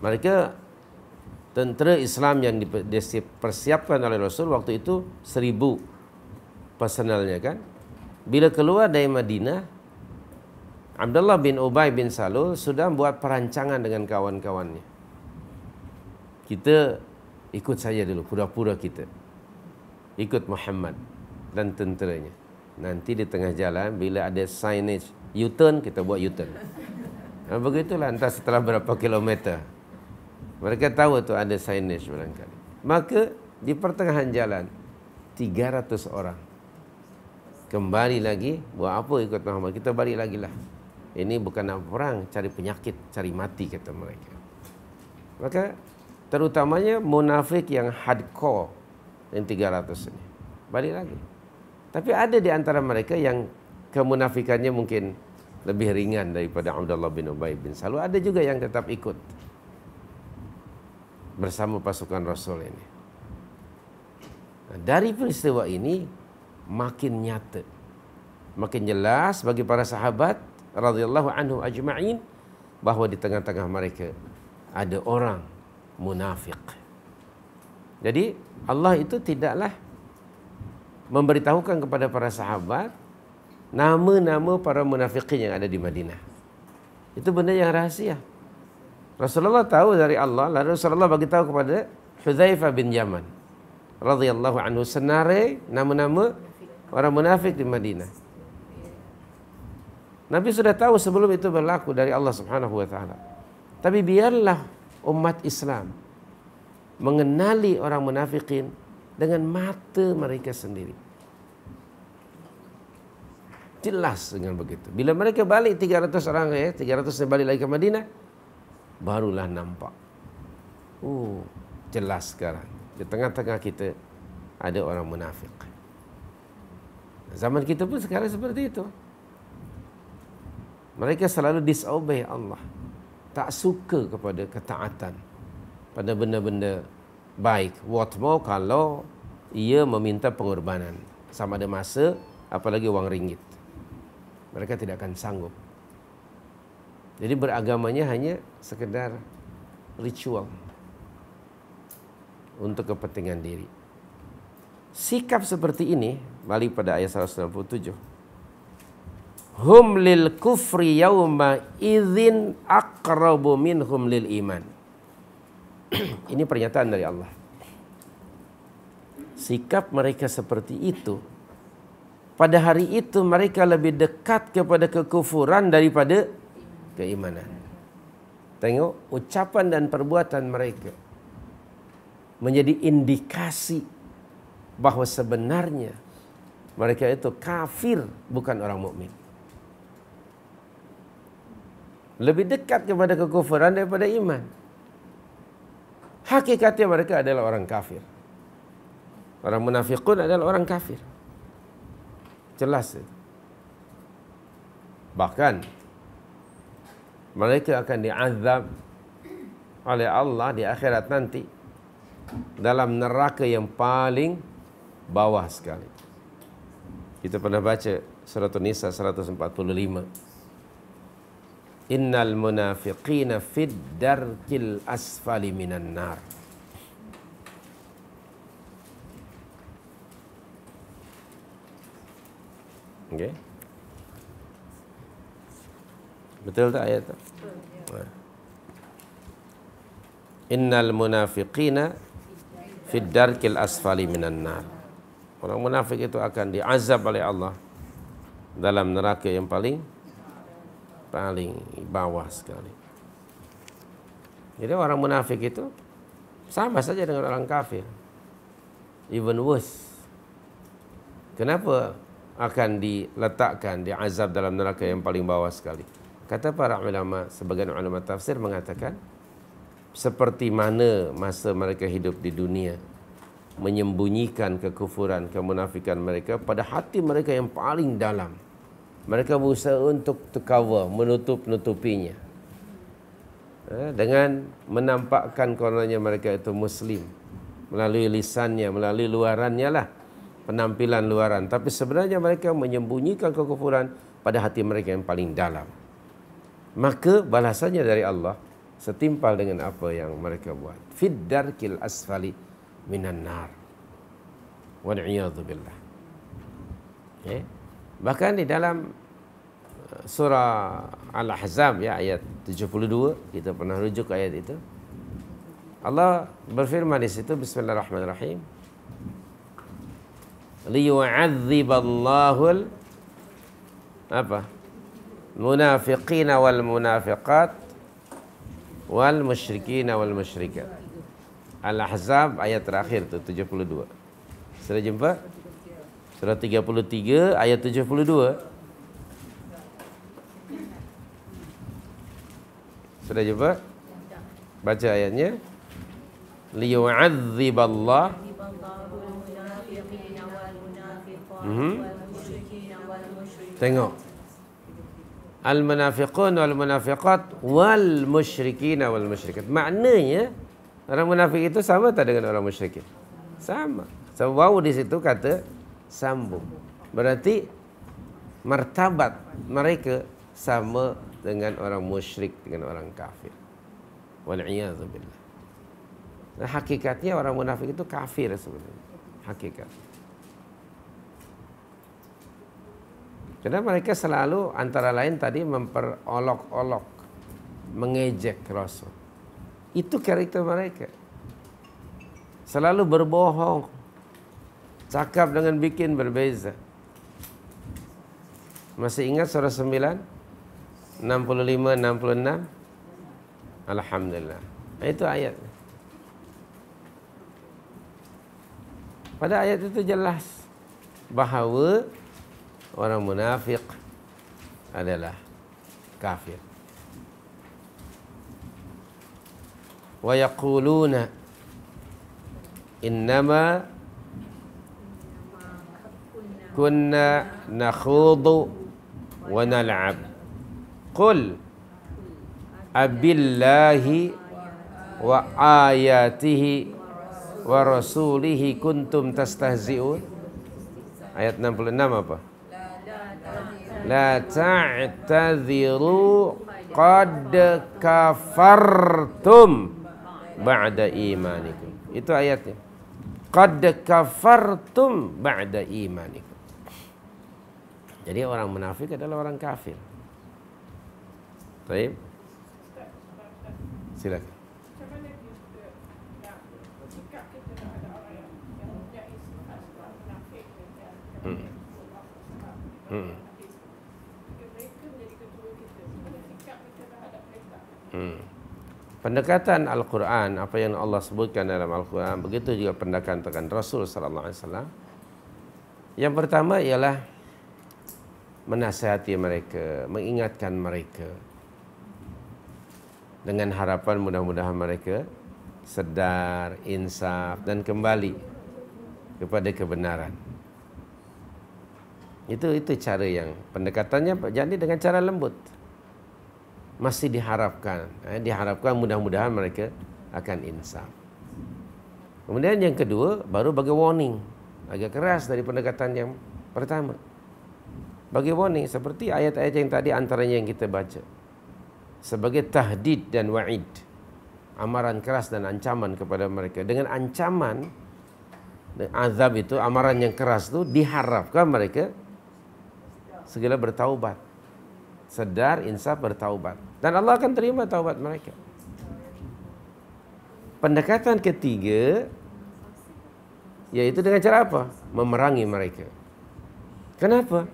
mereka tentera Islam yang dipersiapkan oleh Rasul waktu itu 1000 personalnya kan. Bila keluar dari Madinah, Abdullah bin Ubay bin Salul sudah buat perancangan dengan kawan-kawannya. Kita ikut saja dulu, pura-pura kita ikut Muhammad dan tenteranya. Nanti di tengah jalan bila ada signage U-turn, kita buat U-turn. Nah, begitulah entah setelah berapa kilometer. Mereka tahu tu ada signage barangkali. Maka di pertengahan jalan 300 orang kembali lagi, buat apa ikut Muhammad? Kita balik lagi lah. Ini bukan nak perang, cari penyakit, cari mati, kata mereka. Maka terutamanya munafik yang hardcore yang 300 ini balik lagi. Tapi ada di antara mereka yang kemunafikannya mungkin lebih ringan daripada Abdullah bin Ubay bin Salul. Ada juga yang tetap ikut bersama pasukan Rasul ini. Nah, dari peristiwa ini makin nyata, makin jelas bagi para sahabat radhiyallahu anhum ajma'in bahawa di tengah-tengah mereka ada orang munafik. Jadi Allah itu tidaklah memberitahukan kepada para sahabat nama-nama para munafikin yang ada di Madinah. Itu benda yang rahasia. Rasulullah tahu dari Allah, lalu Rasulullah bagi tahu kepada Hudzaifah bin Yaman radhiyallahu anhu senarai nama-nama orang munafik di Madinah. Nabi sudah tahu sebelum itu berlaku dari Allah Subhanahu wa taala. Tapi biarlah umat Islam mengenali orang munafikin dengan mata mereka sendiri. Jelas dengan begitu. Bila mereka balik 300 orang 300 balik lagi ke Madinah, barulah nampak. Jelas sekarang. Di tengah-tengah kita ada orang munafik. Zaman kita pun sekarang seperti itu. Mereka selalu disobey Allah, tak suka kepada ketaatan pada benda-benda baik. What more kalau ia meminta pengorbanan, sama ada masa, apalagi wang ringgit. Mereka tidak akan sanggup. Jadi beragamanya hanya sekedar ritual untuk kepentingan diri. Sikap seperti ini, balik pada ayat 197. Hum lil kufri yawma idzin aqrabu minhum lil iman. Ini pernyataan dari Allah. Sikap mereka seperti itu, pada hari itu mereka lebih dekat kepada kekufuran daripada keimanan. Tengok ucapan dan perbuatan mereka menjadi indikasi bahawa sebenarnya mereka itu kafir, bukan orang mukmin. Lebih dekat kepada kekufuran daripada iman. Hakikatnya mereka adalah orang kafir. Orang munafiqun adalah orang kafir. Jelas itu. Bahkan mereka akan diazab oleh Allah di akhirat nanti dalam neraka yang paling bawah sekali. Kita pernah baca surat An-Nisa 145. Innal munafiqina fid darkil asfali minan nar. Okay. Betul tak ayat itu? Innal munafiqina fid darkil asfali minan nar. Orang munafik itu akan diazab oleh Allah dalam neraka yang paling bawah sekali. Jadi orang munafik itu sama saja dengan orang kafir, even worse. Kenapa akan diletakkan diazab dalam neraka yang paling bawah sekali? Kata para ulama, sebagian ulama tafsir mengatakan, seperti mana masa mereka hidup di dunia menyembunyikan kekufuran, kemunafikan mereka pada hati mereka yang paling dalam. Mereka berusaha untuk cover, menutup-nutupinya dengan menampakkan kononnya mereka itu Muslim melalui lisannya, melalui luarannya lah, penampilan luaran. Tapi sebenarnya mereka menyembunyikan kekufuran pada hati mereka yang paling dalam. Maka balasannya dari Allah setimpal dengan apa yang mereka buat. Fid darkil asfali minan nar. Wal'iyadhu billah. Okay. Bahkan di dalam surah Al-Ahzab ya, ayat 72, kita pernah rujuk ayat itu. Allah berfirman di situ, bismillahirrahmanirrahim. Liyu'adziballahul apa? Munafiqina wal munafiqat wal musyrikina wal musyrikat. Al-Ahzab ayat terakhir tu 72. Sudah jumpa? Surah 33 ayat 72. Sudah jumpa? Baca ayatnya. Liyu'adziballah Tengok. Al-munafiqun wal munafiqat wal musyrikin wal musyrikat. Maknanya orang munafik itu sama tak dengan orang musyrikin? Sama. So, wow di situ kata sambung. Berarti martabat mereka sama dengan orang musyrik, dengan orang kafir. Wal'iyadzu billah. Nah, hakikatnya orang munafik itu kafir sebenarnya. Hakikat. Karena mereka selalu antara lain tadi memperolok-olok, mengejek Rasul. Itu karakter mereka. Selalu berbohong. Cakap dengan bikin berbeza. Masih ingat surah 9? 65, 66? Alhamdulillah. Itu ayat. Pada ayat itu jelas bahawa orang munafik adalah kafir. Wa yaquluna innama kunna nakhudu wa nal'ab. Qul abillahi wa ayatihi wa rasulihi kuntum tastahzi'un. Ayat 66 apa? La ta'tadhiru qad kafartum ba'da imanikum. Itu ayatnya. Qad kafartum ba'da imanikum. Jadi orang munafik adalah orang kafir. Baik. Silakan. Pendekatan Al-Quran, apa yang Allah sebutkan dalam Al-Quran, begitu juga pendekatan Rasul sallallahu alaihi wasallam. Yang pertama ialah menasihati mereka, mengingatkan mereka dengan harapan mudah-mudahan mereka sedar, insaf dan kembali kepada kebenaran. Itu cara yang pendekatannya jadi dengan cara lembut. Masih diharapkan mudah-mudahan mereka akan insaf. Kemudian yang kedua baru bagi warning, agak keras dari pendekatan yang pertama. Bagi warning seperti ayat-ayat yang tadi antaranya yang kita baca. Sebagai tahdid dan wa'id. Amaran keras dan ancaman kepada mereka. Dengan ancaman dan azab itu, amaran yang keras itu diharapkan mereka segera bertaubat. Sedar, insaf, bertaubat. Dan Allah akan terima taubat mereka. Pendekatan ketiga yaitu dengan cara apa? Memerangi mereka. Kenapa?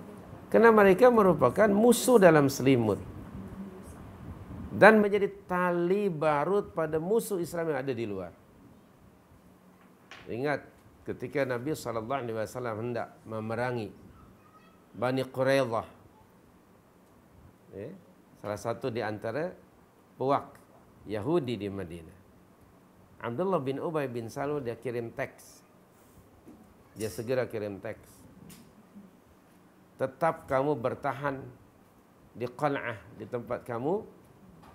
Karena mereka merupakan musuh dalam selimut dan menjadi tali barut pada musuh Islam yang ada di luar. Ingat ketika Nabi SAW hendak memerangi Bani Quraidah, salah satu di antara puak Yahudi di Madinah, Abdullah bin Ubay bin Salul, dia kirim teks. Dia segera kirim teks. Tetap kamu bertahan di Qal'ah, di tempat kamu,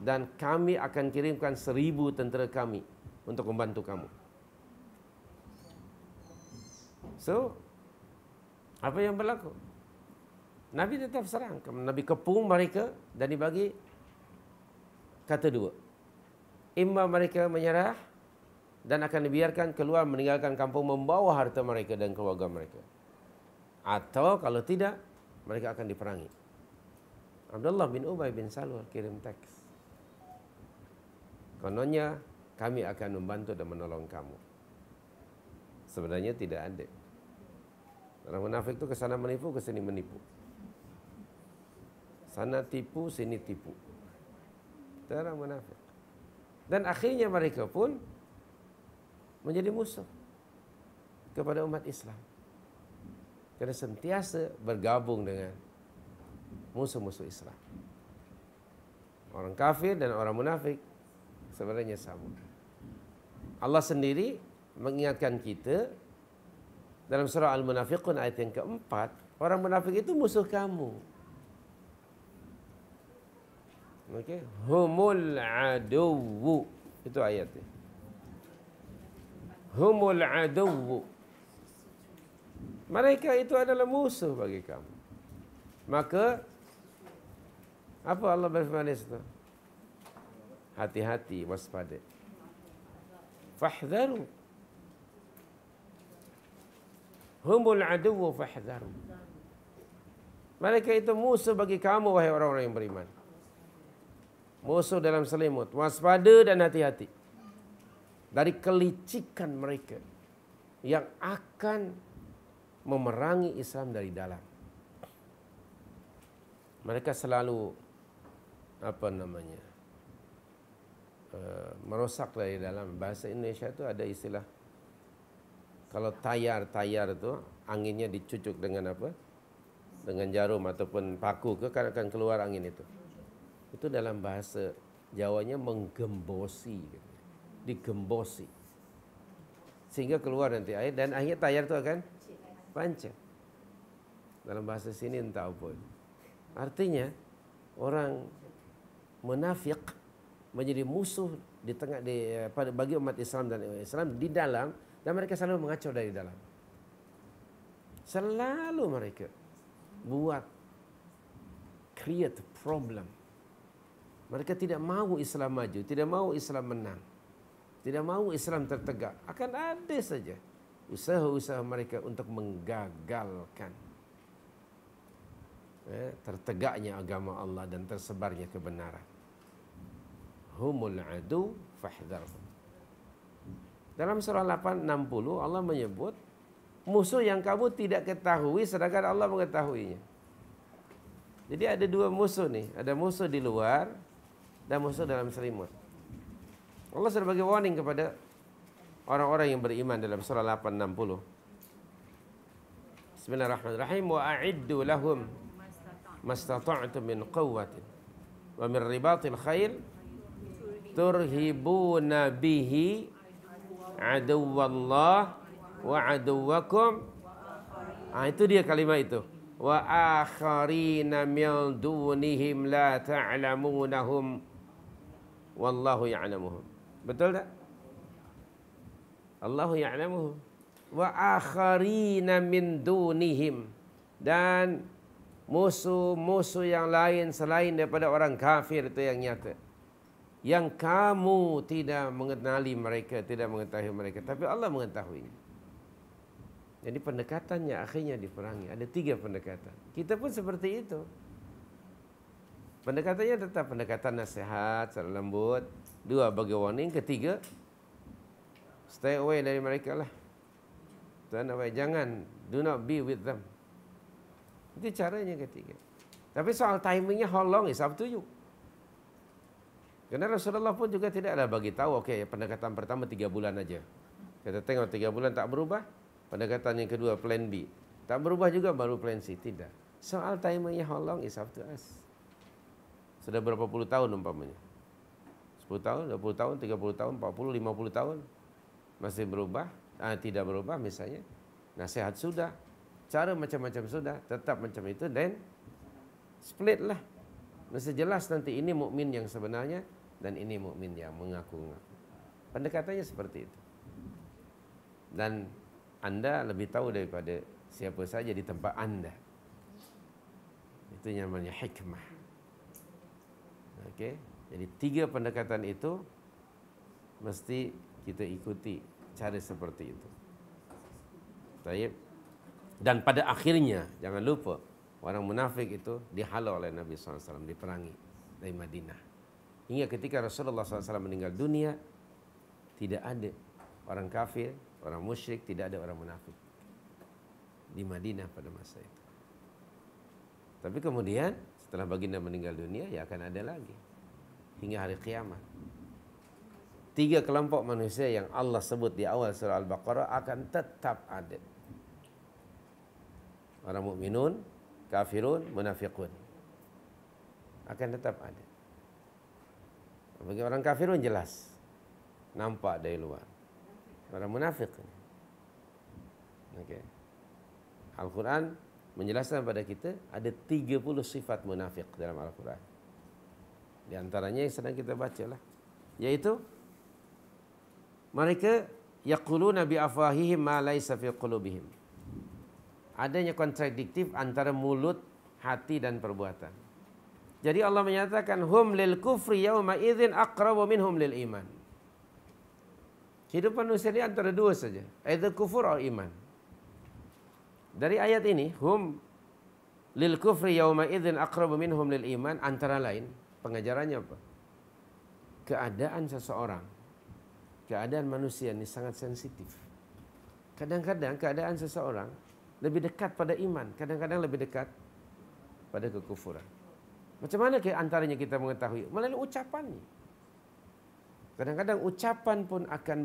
dan kami akan kirimkan 1000 tentera kami untuk membantu kamu. So, apa yang berlaku? Nabi tetap serang. Nabi kepung mereka dan dibagi kata dua. Imma mereka menyerah dan akan dibiarkan keluar meninggalkan kampung membawa harta mereka dan keluarga mereka. Atau kalau tidak, mereka akan diperangi. Abdullah bin Ubay bin Salul kirim teks. Kononnya kami akan membantu dan menolong kamu. Sebenarnya tidak ada. Orang munafik itu kesana menipu, kesini menipu. Sana tipu, sini tipu. Itu orang munafik. Dan akhirnya mereka pun menjadi musuh kepada umat Islam. Karena sentiasa bergabung dengan musuh-musuh Islam. Orang kafir dan orang munafik sebenarnya sama. Allah sendiri mengingatkan kita dalam surah Al-Munafiqun ayat yang keempat, orang munafik itu musuh kamu. Okey, humul aduwwu, itu ayatnya. Humul aduwwu. Mereka itu adalah musuh bagi kamu. Maka apa Allah berfirman di situ? Hati-hati, waspada. Fahdharu. Humul aduwwu fahdharu. Mereka itu musuh bagi kamu, wahai orang-orang yang beriman. Musuh dalam selimut, waspada dan hati-hati dari kelicikan mereka yang akan memerangi Islam dari dalam. Mereka selalu merosak dari dalam. Bahasa Indonesia itu ada istilah, kalau tayar itu anginnya dicucuk dengan apa? Dengan jarum ataupun paku akan keluar angin itu. Itu dalam bahasa Jawanya menggembosi, digembosi, sehingga keluar nanti air dan akhirnya tayar itu akan panjang. Dalam bahasa sini entah apa. Artinya orang munafik menjadi musuh di tengah bagi umat Islam dan Islam di dalam, dan mereka selalu mengacau dari dalam. Selalu mereka buat create problem. Mereka tidak mahu Islam maju, tidak mahu Islam menang, tidak mahu Islam tertegak. Akan ada saja usaha-usaha mereka untuk menggagalkan tertegaknya agama Allah dan tersebarnya kebenaran. Humul adu fahdharhum. Dalam surah 8:60 Allah menyebut musuh yang kamu tidak ketahui sedangkan Allah mengetahuinya. Jadi ada dua musuh nih, ada musuh di luar dan musuh dalam selimut. Allah sudah bagi warning kepada orang-orang yang beriman dalam surah 8:60. Bismillahirrahmanirrahim. Wa a'iddu lahum mastata'tum min quwwatin wa min ribatil khail turhibuna bihi aduwallah wa aduwakum. Itu dia kalimat itu. Wa akharina min dunihim la ta'lamunahum wallahu ya'lamuhum. Betul tak? Allahu ya'lamuhum. Wa akharina min dunihim, dan musuh-musuh yang lain selain daripada orang kafir itu yang nyata, yang kamu tidak mengenali mereka, tidak mengetahui mereka, tapi Allah mengetahui. Jadi pendekatannya akhirnya diperangi. Ada 3 pendekatan. Kita pun seperti itu. Pendekatannya tetap pendekatan nasihat, secara lembut. 2, bagi warning. 3, stay away dari mereka lah. Tuan away, jangan, do not be with them. Itu caranya 3. Tapi soal timingnya how long is up to you. Karena Rasulullah pun juga tidak ada bagi tahu, okey, pendekatan pertama 3 bulan aja. Kita tengok 3 bulan tak berubah, pendekatan yang kedua plan B tak berubah juga, baru plan C. Tidak. Soal timingnya how long is up to us. Sudah berapa puluh tahun umpamanya? 10 tahun, 20 tahun, 30 tahun, 40, 50 tahun. Masih berubah? Tidak berubah misalnya. Nasihat sudah, cara macam-macam sudah, tetap macam itu, dan split lah. Mesti jelas nanti ini mukmin yang sebenarnya dan ini mukmin yang mengaku-ngaku. Pendekatannya seperti itu. Dan Anda lebih tahu daripada siapa saja di tempat Anda. Itu namanya hikmah. Okey. Jadi 3 pendekatan itu mesti kita ikuti cara seperti itu. Baik. Dan pada akhirnya jangan lupa orang munafik itu dihalau oleh Nabi SAW, diperangi dari Madinah. Hingga ketika Rasulullah SAW meninggal dunia, tidak ada orang kafir, orang musyrik, tidak ada orang munafik di Madinah pada masa itu. Tapi kemudian setelah baginda meninggal dunia, ya akan ada lagi hingga hari kiamat. 3 kelompok manusia yang Allah sebut di awal surah Al-Baqarah akan tetap ada. Orang mukminun, kafirun, munafiqun akan tetap ada. Bagi orang kafirun jelas, nampak dari luar. Orang munafik. Okey. Al-Quran menjelaskan pada kita ada 30 sifat munafik dalam Al-Quran. Di antaranya yang sedang kita baca lah, yaitu mereka yaquluna bi afwahihim ma laysa fi qulubihim. Adanya kontradiktif antara mulut, hati dan perbuatan. Jadi Allah menyatakan hum lil kufri yauma idzin aqrabu minhum lil iman. Kehidupan manusia ini antara 2 saja, either kufur atau iman. Dari ayat ini, hum lil kufri yauma idzin aqrabu minhum lil iman, antara lain pengajarannya apa? Keadaan seseorang, keadaan manusia ini sangat sensitif. Kadang-kadang keadaan seseorang lebih dekat pada iman, kadang-kadang lebih dekat pada kekufuran. Macam mana ke antaranya kita mengetahui? Melalui ucapannya. Kadang-kadang ucapan pun akan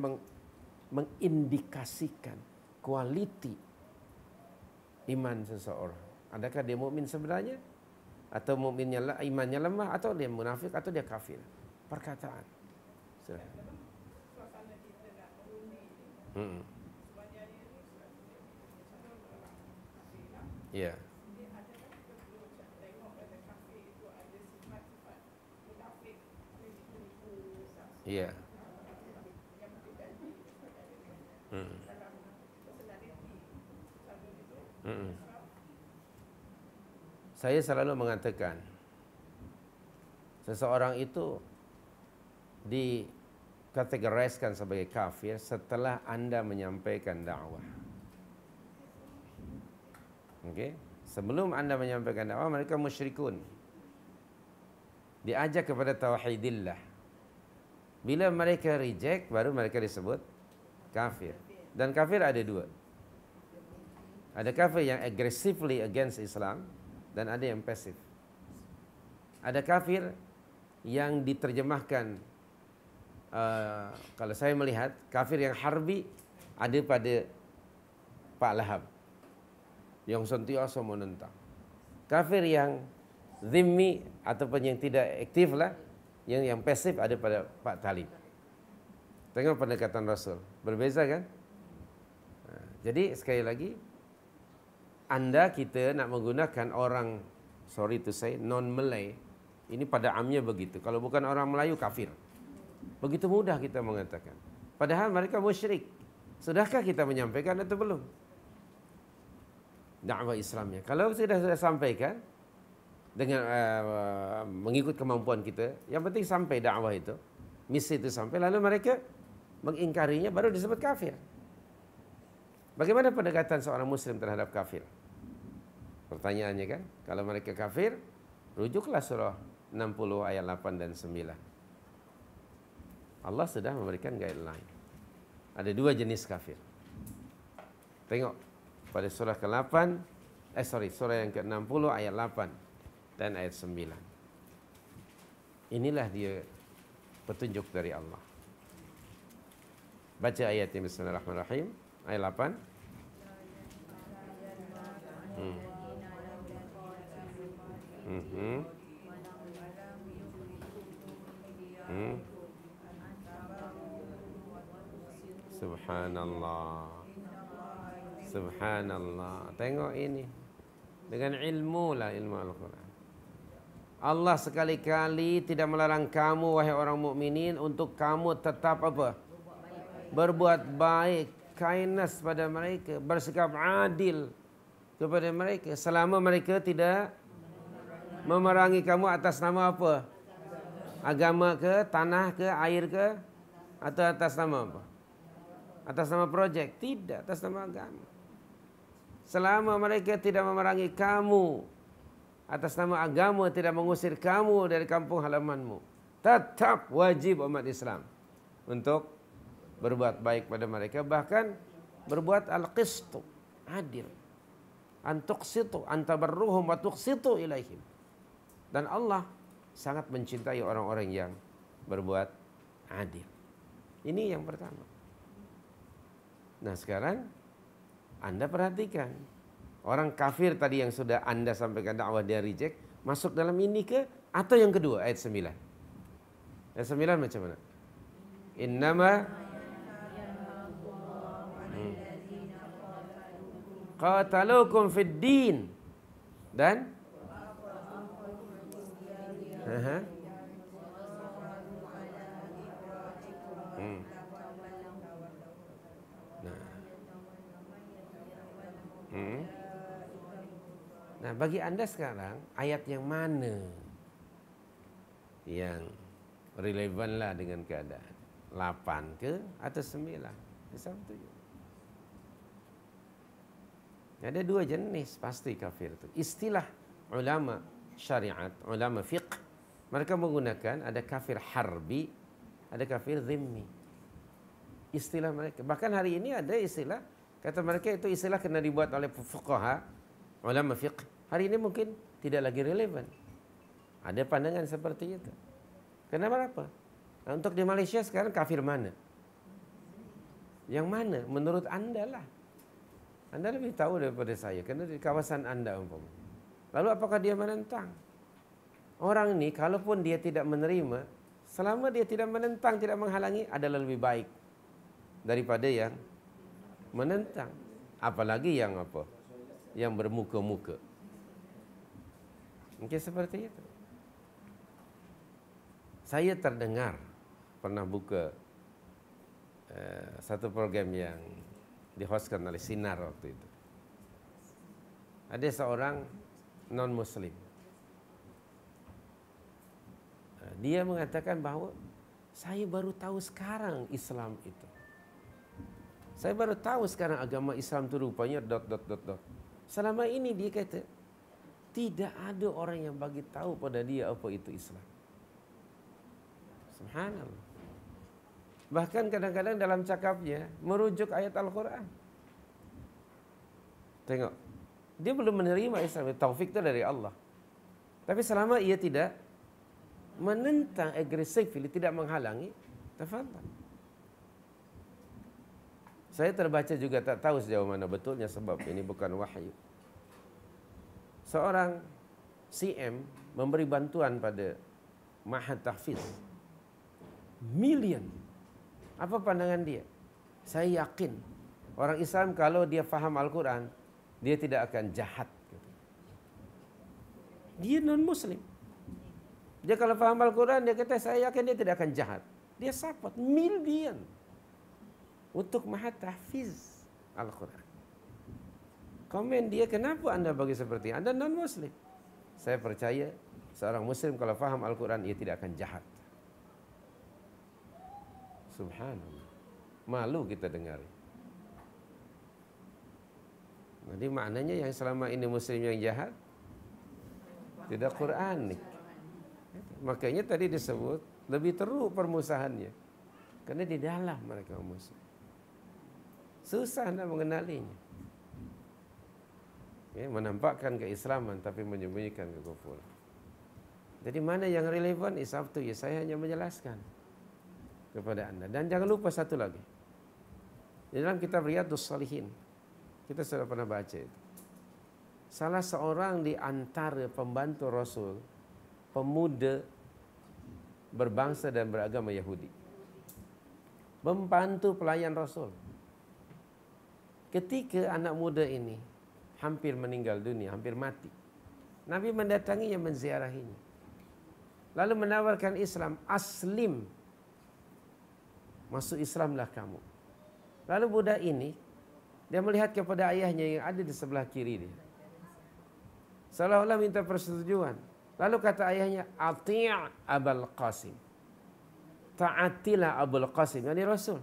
mengindikasikan kualiti iman seseorang. Adakah dia mukmin sebenarnya, atau mukminnya imannya lemah, atau dia munafik, atau dia kafir? Perkataan. Ya. Iya. Hmm. Hmm. Saya selalu mengatakan seseorang itu dikategoriskan sebagai kafir setelah Anda menyampaikan dakwah. Okey, sebelum Anda menyampaikan dakwah mereka musyrikun. Diajak kepada tauhidillah. Bila mereka reject baru mereka disebut kafir. Dan kafir ada dua. Ada kafir yang aggressively against Islam dan ada yang pasif. Ada kafir yang diterjemahkan kalau saya melihat kafir yang harbi ada pada Pak Lahab yang sentiasa menentang. Kafir yang zimmi ataupun yang tidak aktif lah, yang pasif ada pada Pak Talib. Tengok pendekatan Rasul, berbeza kan? Jadi sekali lagi Anda kita nak menggunakan orang, sorry to say, non-Malay, ini pada amnya begitu. Kalau bukan orang Melayu, kafir. Begitu mudah kita mengatakan. Padahal mereka musyrik. Sudahkah kita menyampaikan atau belum dakwah Islamnya? Kalau sudah sampaikan dengan mengikut kemampuan kita, yang penting sampai dakwah itu, misi itu sampai, lalu mereka mengingkarinya, baru disebut kafir. Bagaimana pendekatan seorang Muslim terhadap kafir? Pertanyaannya kan, kalau mereka kafir, rujuklah surah 60 ayat 8 dan 9. Allah sudah memberikan guideline. Ada dua jenis kafir. Tengok pada surah ke-8, surah yang ke-60 ayat 8 dan ayat 9. Inilah dia petunjuk dari Allah. Baca ayatnya, bismillahirrahmanirrahim. Ayat 8. Subhanallah. Subhanallah. Tengok ini. Dengan ilmu lah, ilmu Al-Quran. Allah sekali-kali tidak melarang kamu, wahai orang mukminin, untuk kamu tetap apa? Berbuat baik, kindness pada mereka, bersikap adil kepada mereka, selama mereka tidak memerangi kamu atas nama apa? Agama ke, tanah ke, air ke, atau atas nama apa? Atas nama projek? Tidak, atas nama agama. Selama mereka tidak memerangi kamu atas nama agama, tidak mengusir kamu dari kampung halamanmu, tetap wajib umat Islam untuk berbuat baik pada mereka, bahkan berbuat al-qistu, adil. Antuqsitu, antabarruhum wa tuqsitu ilaihim. Dan Allah sangat mencintai orang-orang yang berbuat adil. Ini yang pertama. Nah sekarang Anda perhatikan, orang kafir tadi yang sudah Anda sampaikan dakwah dia reject, masuk dalam ini ke, atau yang kedua ayat 9. Ayat 9 macam mana? Innama qatalukum fid din, dan Nah, bagi Anda sekarang ayat yang mana yang relevan lah dengan keadaan? 8 ke atau 9? Sama 7. Ada dua jenis pasti kafir itu. Istilah ulama syariat, ulama fiqh, mereka menggunakan ada kafir harbi, ada kafir zimmi. Istilah mereka. Bahkan hari ini ada istilah, kata mereka itu istilah kena dibuat oleh fuqaha, ulama fiqh. Hari ini mungkin tidak lagi relevan. Ada pandangan seperti itu. Kenapa? Nah, untuk di Malaysia sekarang kafir mana? Yang mana? Menurut Anda lah. Anda lebih tahu daripada saya, kerana di kawasan Anda umpama. Lalu apakah dia menentang? Orang ini kalaupun dia tidak menerima, selama dia tidak menentang, tidak menghalangi, adalah lebih baik daripada yang menentang. Apalagi yang apa? Yang bermuka-muka. Mungkin seperti itu. Saya terdengar pernah buka satu program yang dihostkan oleh Sinar waktu itu. Ada seorang non-Muslim. Dia mengatakan bahwa saya baru tahu sekarang Islam itu. Saya baru tahu sekarang agama Islam itu rupanya ... Selama ini dia kata, tidak ada orang yang bagi tahu pada dia apa itu Islam. Subhanallah. Bahkan kadang-kadang dalam cakapnya merujuk ayat Al-Quran. Tengok, dia belum menerima Islam. Taufik itu dari Allah. Tapi selama ia tidak menentang aggressively, tidak menghalangi, tafadhal. Saya terbaca juga tak tahu sejauh mana betulnya sebab ini bukan wahyu. Seorang CM memberi bantuan pada Ma'had Tahfiz. Million. Apa pandangan dia? Saya yakin orang Islam kalau dia faham Al-Quran, dia tidak akan jahat. Dia non-Muslim. Dia kalau faham Al-Quran, dia kata saya yakin dia tidak akan jahat. Dia support million untuk Ma'had Tahfiz Al-Quran. Komen dia, kenapa anda bagi seperti ini? Anda non-Muslim. Saya percaya seorang Muslim kalau faham Al-Quran, ia tidak akan jahat. Subhanallah. Malu kita dengar. Jadi maknanya yang selama ini Muslim yang jahat tidak Quranik. Makanya tadi disebut lebih teruk permusuhannya. Karena di dalam mereka Muslim. Susah nak mengenalinya. Ya, menampakkan keislaman tapi menyembunyikan kekufuran. Jadi mana yang relevan is up to you. Saya hanya menjelaskan kepada anda. Dan jangan lupa satu lagi. Di dalam kitab Riyadhus Shalihin, kita sudah pernah baca itu. Salah seorang di antara pembantu Rasul, pemuda berbangsa dan beragama Yahudi, membantu pelayan Rasul. Ketika anak muda ini hampir meninggal dunia, hampir mati, Nabi mendatanginya, menziarahinya, lalu menawarkan Islam. Aslim, masuk Islamlah kamu. Lalu budak ini, dia melihat kepada ayahnya yang ada di sebelah kiri dia, seolah-olah minta persetujuan. Lalu kata ayahnya, Ati' Abul Qasim, taatilah Abul Qasim, yakni Rasul.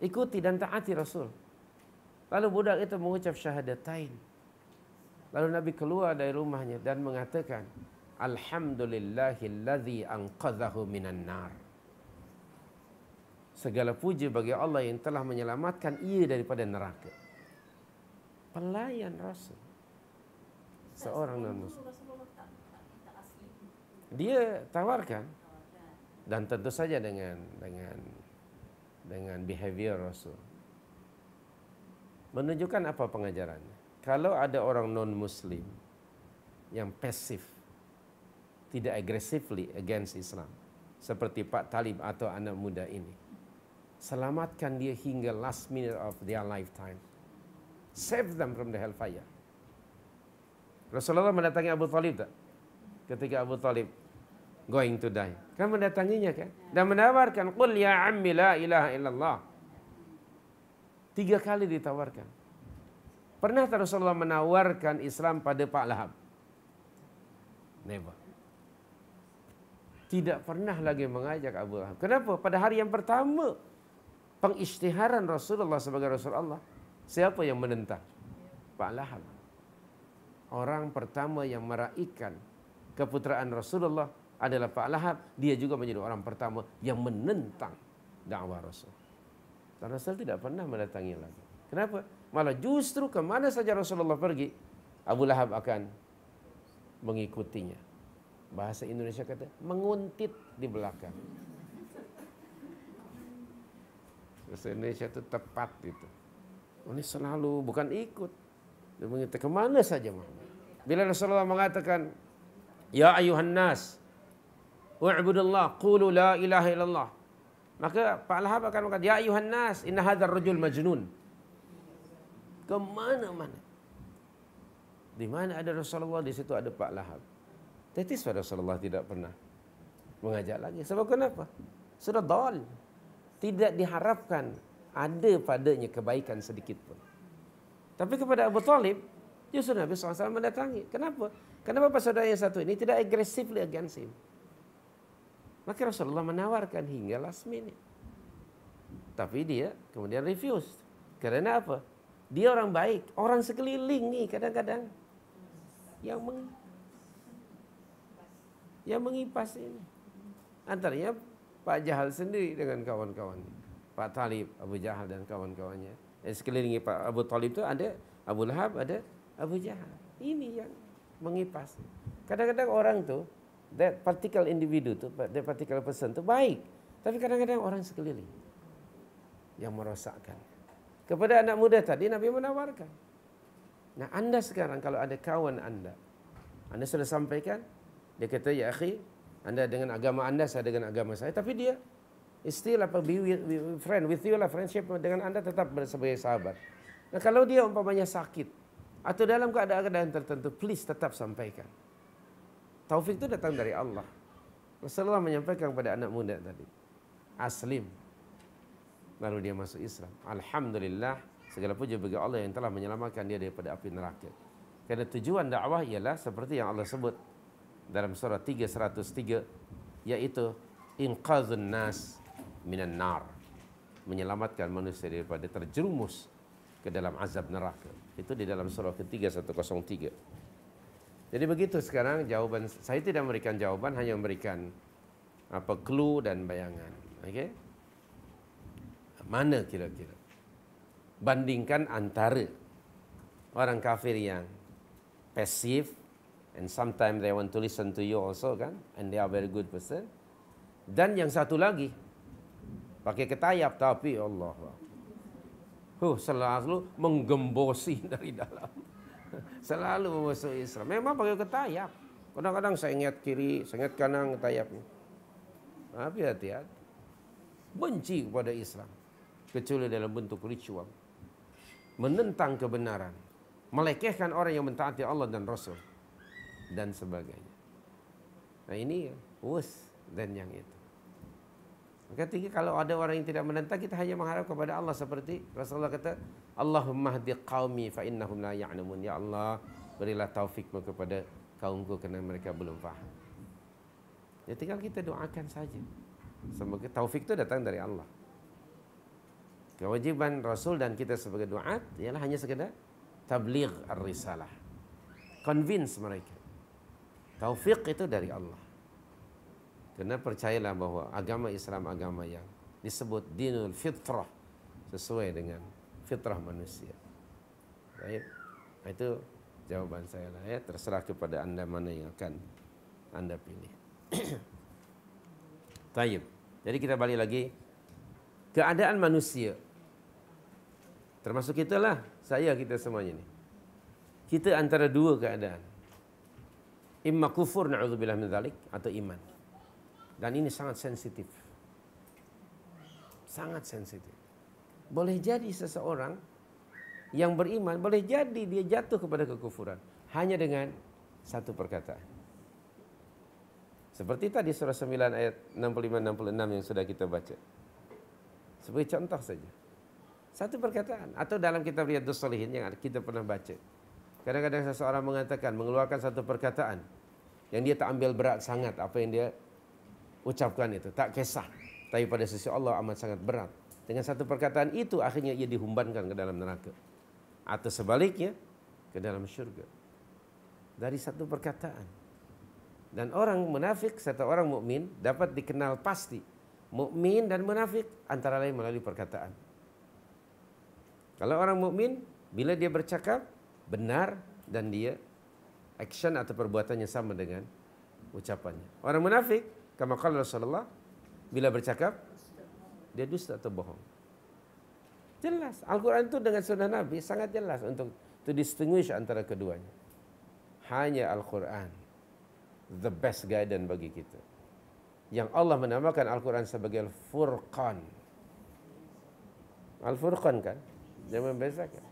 Ikuti dan taati Rasul. Lalu budak itu mengucap syahadatain. Lalu Nabi keluar dari rumahnya dan mengatakan, Alhamdulillahilladzi anqadhahu minan nar. Segala puji bagi Allah yang telah menyelamatkan ia daripada neraka. Pelayan Rasul, seorang non-Muslim. Dia tawarkan, dan tentu saja dengan behavior Rasul. Menunjukkan apa pengajarannya? Kalau ada orang non-Muslim yang pasif, tidak aggressively against Islam, seperti Pak Talib atau anak muda ini, selamatkan dia hingga last minute of their lifetime. Save them from the hellfire. Rasulullah mendatangi Abu Talib tak? Ketika Abu Talib going to die, kan mendatanginya kan? Dan menawarkan, Qul ya ammi la ilaha illallah. 3 kali ditawarkan. Pernah tak Rasulullah menawarkan Islam pada Pak Lahab? Never. Tidak pernah lagi mengajak Abu Lahab. Kenapa? Pada hari yang pertama pengisytiharan Rasulullah sebagai Rasul Allah, siapa yang menentang? Pak Lahab. Orang pertama yang meraihkan keputraan Rasulullah adalah Pak Lahab. Dia juga menjadi orang pertama yang menentang dakwah Rasul. Dan Rasul tidak pernah mendatangi lagi. Kenapa? Malah justru kemana saja Rasulullah pergi, Abu Lahab akan mengikutinya. Bahasa Indonesia kata, menguntit di belakang. Bahasa Indonesia itu tepat itu. Ini selalu bukan ikut. Dia mengikuti kemana saja Muhammad. Bila Rasulullah mengatakan, Ya ayuhan nas, wa'budullah, qulu la ilaha illallah. Maka Pak Lahab akan mengatakan, Ya ayuhan nas, inna hadzal rajul majnun. Kemana-mana. Di mana ada Rasulullah, di situ ada Pak Lahab. Tetis pada Rasulullah tidak pernah mengajak lagi. Sebab kenapa? sudah dal. Tidak diharapkan ada padanya kebaikan sedikit pun. Tapi kepada Abu Talib, justru Nabi SAW mendatangi. Kenapa? Kenapa saudara yang satu ini tidak aggressively against him? Maka Rasulullah menawarkan hingga last minute. Tapi dia kemudian refuse. Karena apa? Dia orang baik. Orang sekeliling nih kadang-kadang yang mengipas ini. Antaranya Pak Jahal sendiri dengan kawan-kawan. Pak Talib, Abu Jahal dan kawan-kawannya. Sekelilingi Pak Abu Talib itu ada Abu Lahab, ada Abu Jahal. Ini yang mengipas. Kadang-kadang orang tuh, that particular individu tuh, that particular person tuh baik. Tapi kadang-kadang orang sekeliling yang merosakkan. Kepada anak muda tadi Nabi menawarkan. Nah, Anda sekarang kalau ada kawan Anda sudah sampaikan, dia kata, ya akhi, Anda dengan agama Anda, saya dengan agama saya, tapi dia still be friend with you lah, friendship dengan Anda tetap sebagai sahabat. Nah, kalau dia umpamanya sakit atau dalam keadaan tertentu, please tetap sampaikan. Taufik itu datang dari Allah. Rasulullah menyampaikan kepada anak muda tadi, aslim. Lalu dia masuk Islam. Alhamdulillah, segala puji bagi Allah yang telah menyelamatkan dia daripada api neraka. Karena tujuan dakwah ialah seperti yang Allah sebut dalam surah 3:103, yaitu inqazun nas minan nar, menyelamatkan manusia daripada terjerumus ke dalam azab neraka. Itu di dalam surah ketiga 103. Jadi begitu sekarang jawaban. Saya tidak memberikan jawaban, hanya memberikan clue dan bayangan. Okey? Mana kira-kira? Bandingkan antara orang kafir yang pasif, and sometimes they want to listen to you also kan, and they are very good person, dan yang satu lagi pakai ketayap tapi Allah selalu menggembosi dari dalam, selalu masuk Islam. Memang pakai ketayap. Kadang-kadang saya ingat kiri, saya ingat kanan ketayapnya. Tapi hati-hati, benci kepada Islam kecuali dalam bentuk ritual, menentang kebenaran, melekehkan orang yang mentaati Allah dan Rasul, dan sebagainya. Nah, ini worse dan yang itu. Maka kalau ada orang yang tidak menentang, kita hanya mengharap kepada Allah seperti Rasulullah kata, Allahumma hdi qaumi fa innahum la ya'lamun. Ya Allah, berilah taufikmu kepada kaumku kerana mereka belum faham. Ya, tinggal kita doakan saja. Semoga taufik itu datang dari Allah. Kewajiban Rasul dan kita sebagai duat ialah hanya sekedar tabligh ar-risalah. Convince mereka. Taufik itu dari Allah. Karena percayalah bahwa agama Islam agama yang disebut dinul fitrah, sesuai dengan fitrah manusia. Baik. Itu jawaban saya lah ya. Terserah kepada Anda mana yang akan Anda pilih. Taib. Jadi kita balik lagi. Keadaan manusia, termasuk kita lah, kita semuanya ni. Kita antara dua keadaan. Imma kufur, na'udzubillah min dzalik, atau iman. Dan ini sangat sensitif. Sangat sensitif. Boleh jadi seseorang yang beriman, boleh jadi dia jatuh kepada kekufuran hanya dengan satu perkataan. Seperti tadi surah 9 ayat 65-66 yang sudah kita baca. Sebagai contoh saja. Satu perkataan. Atau dalam kitab Riyadhus Shalihin yang kita pernah baca. Kadang-kadang seseorang mengatakan, mengeluarkan satu perkataan yang dia tak ambil berat sangat apa yang dia ucapkan itu. Tak kisah. Tapi pada sisi Allah amat sangat berat. Dengan satu perkataan itu akhirnya ia dihumbankan ke dalam neraka. Atau sebaliknya ke dalam syurga. Dari satu perkataan. Dan orang munafik serta orang mukmin dapat dikenal pasti. Mukmin dan munafik antara lain melalui perkataan. Kalau orang mukmin bila dia bercakap benar dan dia action atau perbuatannya sama dengan ucapannya. Orang munafik, kama qala Rasulullah, bila bercakap dia dusta atau bohong. Jelas, Al-Quran itu dengan sunnah Nabi sangat jelas untuk to distinguish antara keduanya. Hanya Al-Quran the best guidance bagi kita. Yang Allah menamakan Al-Quran sebagai Al-Furqan. Al-Furqan kan? Dia membezakan.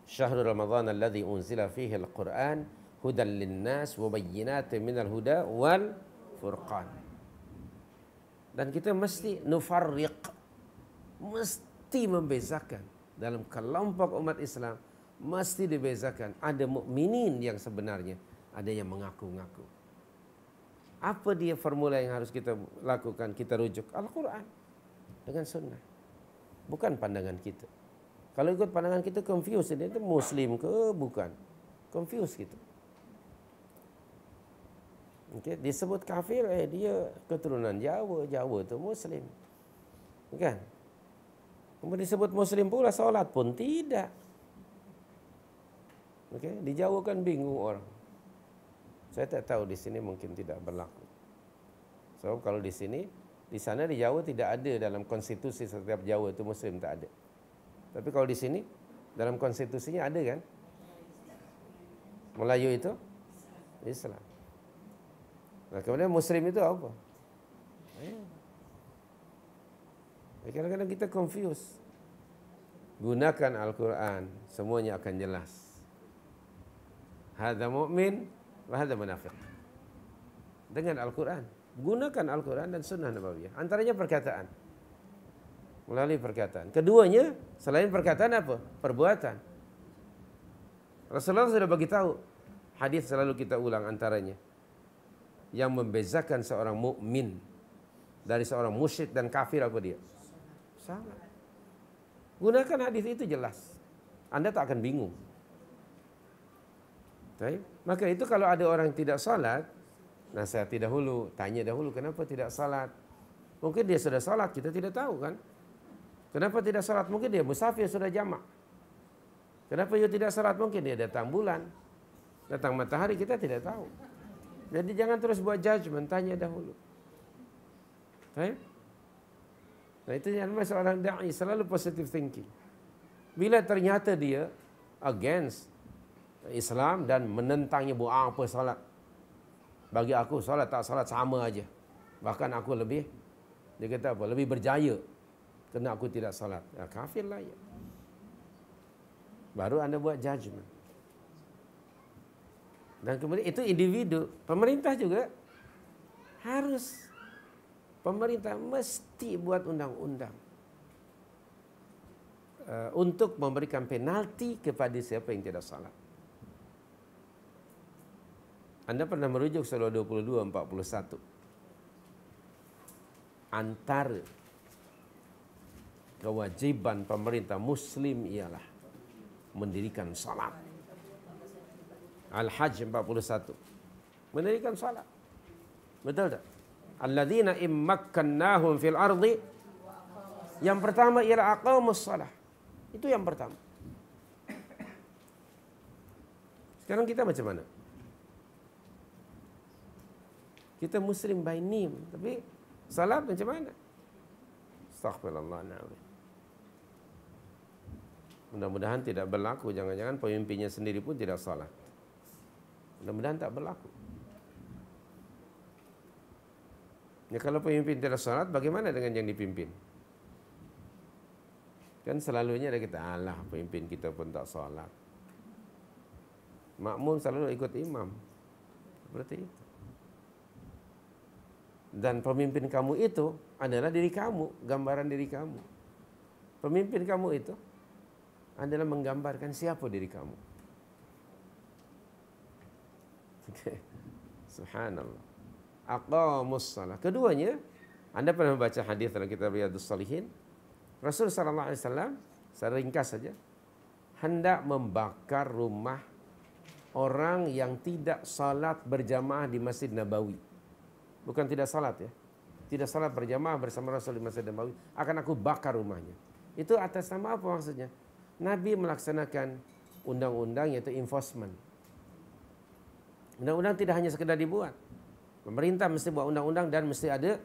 Syahrul Ramadan alladhi unzila fihi Al-Quran hudan linnas wa bayyinatin minal huda wal furqan. Dan kita mesti nufarriq, mesti membezakan dalam kelompok umat Islam, mesti dibezakan. Ada mukminin yang sebenarnya, ada yang mengaku-ngaku. Apa dia formula yang harus kita lakukan? Kita rujuk Al-Quran dengan sunnah, bukan pandangan kita. Kalau ikut pandangan kita confuse, dia itu Muslim ke bukan, confuse kita. Okay. Disebut kafir, dia keturunan Jawa, Jawa itu Muslim, kan? Kemudian disebut Muslim pula, solat pun tidak. Okay. Di Jawa kan bingung orang. Saya tak tahu di sini mungkin tidak berlaku. So kalau di sini, di sana di Jawa tidak ada dalam konstitusi setiap Jawa itu Muslim, tak ada. Tapi kalau di sini dalam konstitusinya ada kan? Melayu itu Islam. Nah, kemudian Muslim itu apa? Kadang-kadang kita confuse. Gunakan Al-Quran, semuanya akan jelas. Hadza mu'min wa hadza munafiq. Dengan Al-Quran, gunakan Al-Quran dan sunnah nabawiyah. Antaranya perkataan. Melalui perkataan. Keduanya, selain perkataan apa? Perbuatan. Rasulullah sudah bagi tahu. Hadis selalu kita ulang antaranya. Yang membezakan seorang mukmin dari seorang musyrik dan kafir apa dia? Salat. Gunakan hadis itu jelas. Anda tak akan bingung. Baik. Maka itu kalau ada orang yang tidak salat, nasihati dahulu, tanya dahulu kenapa tidak salat. Mungkin dia sudah salat, kita tidak tahu kan. Kenapa tidak salat? Mungkin dia musafir sudah jamak. Kenapa dia tidak salat? Mungkin dia datang bulan, datang matahari, kita tidak tahu. Jadi jangan terus buat judgement, tanya dahulu. Baik? Nah itu yang namanya seorang da'i, selalu positive thinking. Bila ternyata dia against Islam dan menentangnya, buat apa salat? Bagi aku salat tak salat sama aja. Bahkan aku lebih, dia kata apa? Lebih berjaya kerana aku tidak salat. Ya, kafir lah ya. Baru anda buat judgement. Dan kemudian itu individu. Pemerintah juga harus. Pemerintah mesti buat undang-undang untuk memberikan penalti kepada siapa yang tidak salat. Anda pernah merujuk surah 22:41. Antara kewajiban pemerintah Muslim ialah mendirikan salat. Al-Hajj 41. Mendirikan salat. Betul tak? Alladzina immakkannahum fil ardi. Yang pertama ialah aqamus salah. Itu yang pertama. Sekarang kita macam mana? Kita Muslim by name, tapi salat macam mana? Astaghfirullah. Mudah-mudahan tidak berlaku. Jangan-jangan pemimpinnya sendiri pun tidak salat. Mudah-mudahan tak berlaku. Ya, kalau pemimpin tidak salat, bagaimana dengan yang dipimpin? Kan selalunya ada kita, alah pemimpin kita pun tak salat. Makmum selalu ikut imam. Seperti itu. Dan pemimpin kamu itu adalah diri kamu, gambaran diri kamu. Pemimpin kamu itu adalah menggambarkan siapa diri kamu. Okay. Subhanallah. Aqamus salah. Keduanya, Anda pernah membaca hadis dalam kitab Riyadhus Shalihin. Rasul sallallahu alaihi wasallam, secara ringkas saja, hendak membakar rumah orang yang tidak salat berjamaah di Masjid Nabawi. Bukan tidak salat ya. Tidak salat berjamaah bersama Rasul di Masjid Nabawi, akan aku bakar rumahnya. Itu atas nama apa maksudnya? Nabi melaksanakan undang-undang, yaitu enforcement. Undang-undang tidak hanya sekedar dibuat. Pemerintah mesti buat undang-undang dan mesti ada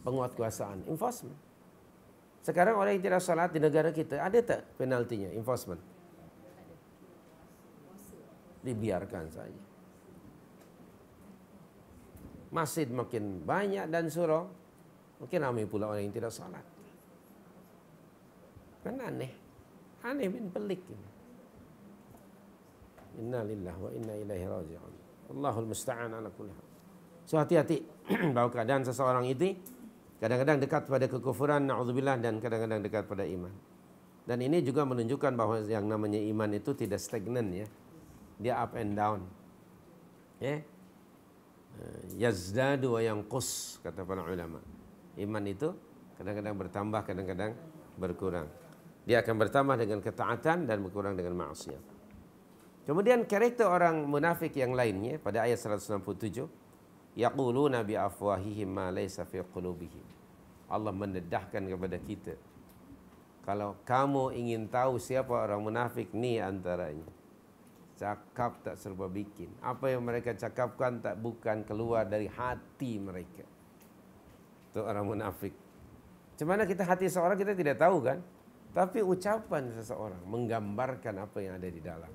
penguatkuasaan, enforcement. Sekarang orang yang tidak salat di negara kita, ada tak penaltinya, enforcement? Dibiarkan saja. Masjid makin banyak dan surau, makin ramai pula orang yang tidak salat. Kan aneh. Aneh bin pelik ini. Inna lillahi wa inna ilaihi raji'un. Allahul musta'an ala kulli hal. So hati-hati bahwa keadaan seseorang itu Kadang-kadang dekat pada kekufuran, na'udzubillah, dan kadang-kadang dekat pada iman. Dan ini juga menunjukkan bahwa yang namanya iman itu tidak stagnan ya. Dia up and down. Ya. Yazdadu wa yanqus, kata para ulama. Iman itu kadang-kadang bertambah, kadang-kadang berkurang. Dia akan bertambah dengan ketaatan dan berkurang dengan maksiat. Kemudian karakter orang munafik yang lainnya pada ayat 167, yaquluna bi afwahihim ma laysa fi qulubihim. Allah mendedahkan kepada kita, kalau kamu ingin tahu siapa orang munafik, ni antaranya. Cakap tak serba bikin. Apa yang mereka cakapkan tak bukan keluar dari hati mereka. Itu orang munafik. Macam mana kita hati seorang kita tidak tahu kan? Tapi ucapan seseorang menggambarkan apa yang ada di dalam.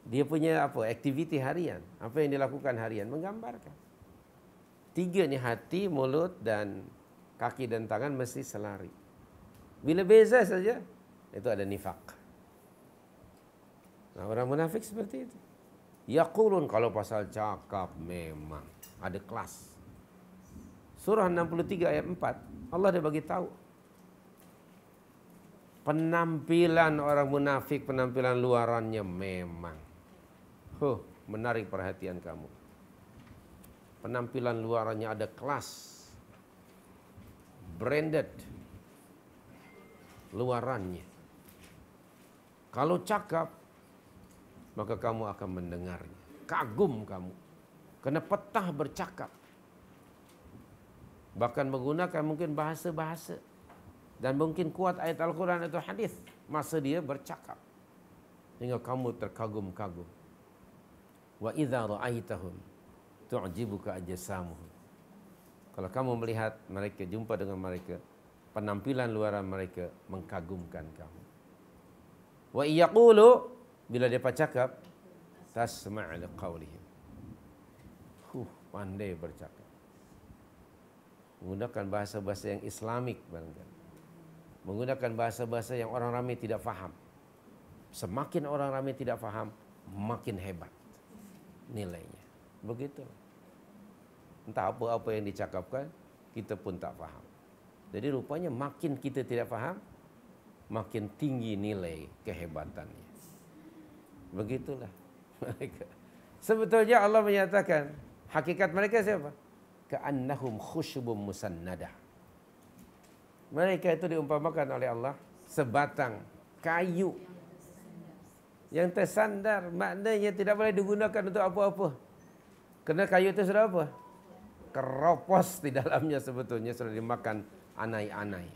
Dia punya aktiviti harian, apa yang dilakukan harian menggambarkan. 3 ni, hati, mulut dan kaki dan tangan mesti selari. Bila beza saja, itu ada nifak. Nah, orang munafik seperti itu. Yaqulun, kalau pasal cakap memang ada kelas. Surah 63 ayat 4, Allah dah bagi tahu. Penampilan orang munafik, penampilan luarannya memang menarik perhatian kamu. Penampilan luarannya ada kelas, branded luarannya. Kalau cakap, maka kamu akan mendengarnya. Kagum kamu, kena petah bercakap. Bahkan menggunakan mungkin bahasa-bahasa. Dan mungkin kuat ayat Al-Quran atau hadis masa dia bercakap, hingga kamu terkagum-kagum. Wa idza ra'aitahum tu'jibuka ajsamuhum. Kalau kamu melihat mereka, jumpa dengan mereka, penampilan luaran mereka mengkagumkan kamu. Wa yaqulu, bila dia bercakap, tasma' liqaulihim. Pandai bercakap. Menggunakan bahasa-bahasa yang islamik barangkali. Menggunakan bahasa-bahasa yang orang ramai tidak faham. Semakin orang ramai tidak faham, makin hebat nilainya. Begitu. Entah apa-apa yang dicakapkan, kita pun tak faham. Jadi rupanya makin kita tidak faham, makin tinggi nilai kehebatannya. Begitulah mereka. Sebetulnya Allah menyatakan, hakikat mereka siapa? Ka'annahum khusyubun musannadah. Mereka itu diumpamakan oleh Allah sebatang kayu yang tersandar. Maknanya tidak boleh digunakan untuk apa-apa. Kerana kayu itu sudah apa? Keropos di dalamnya, sebetulnya sudah dimakan anai-anai.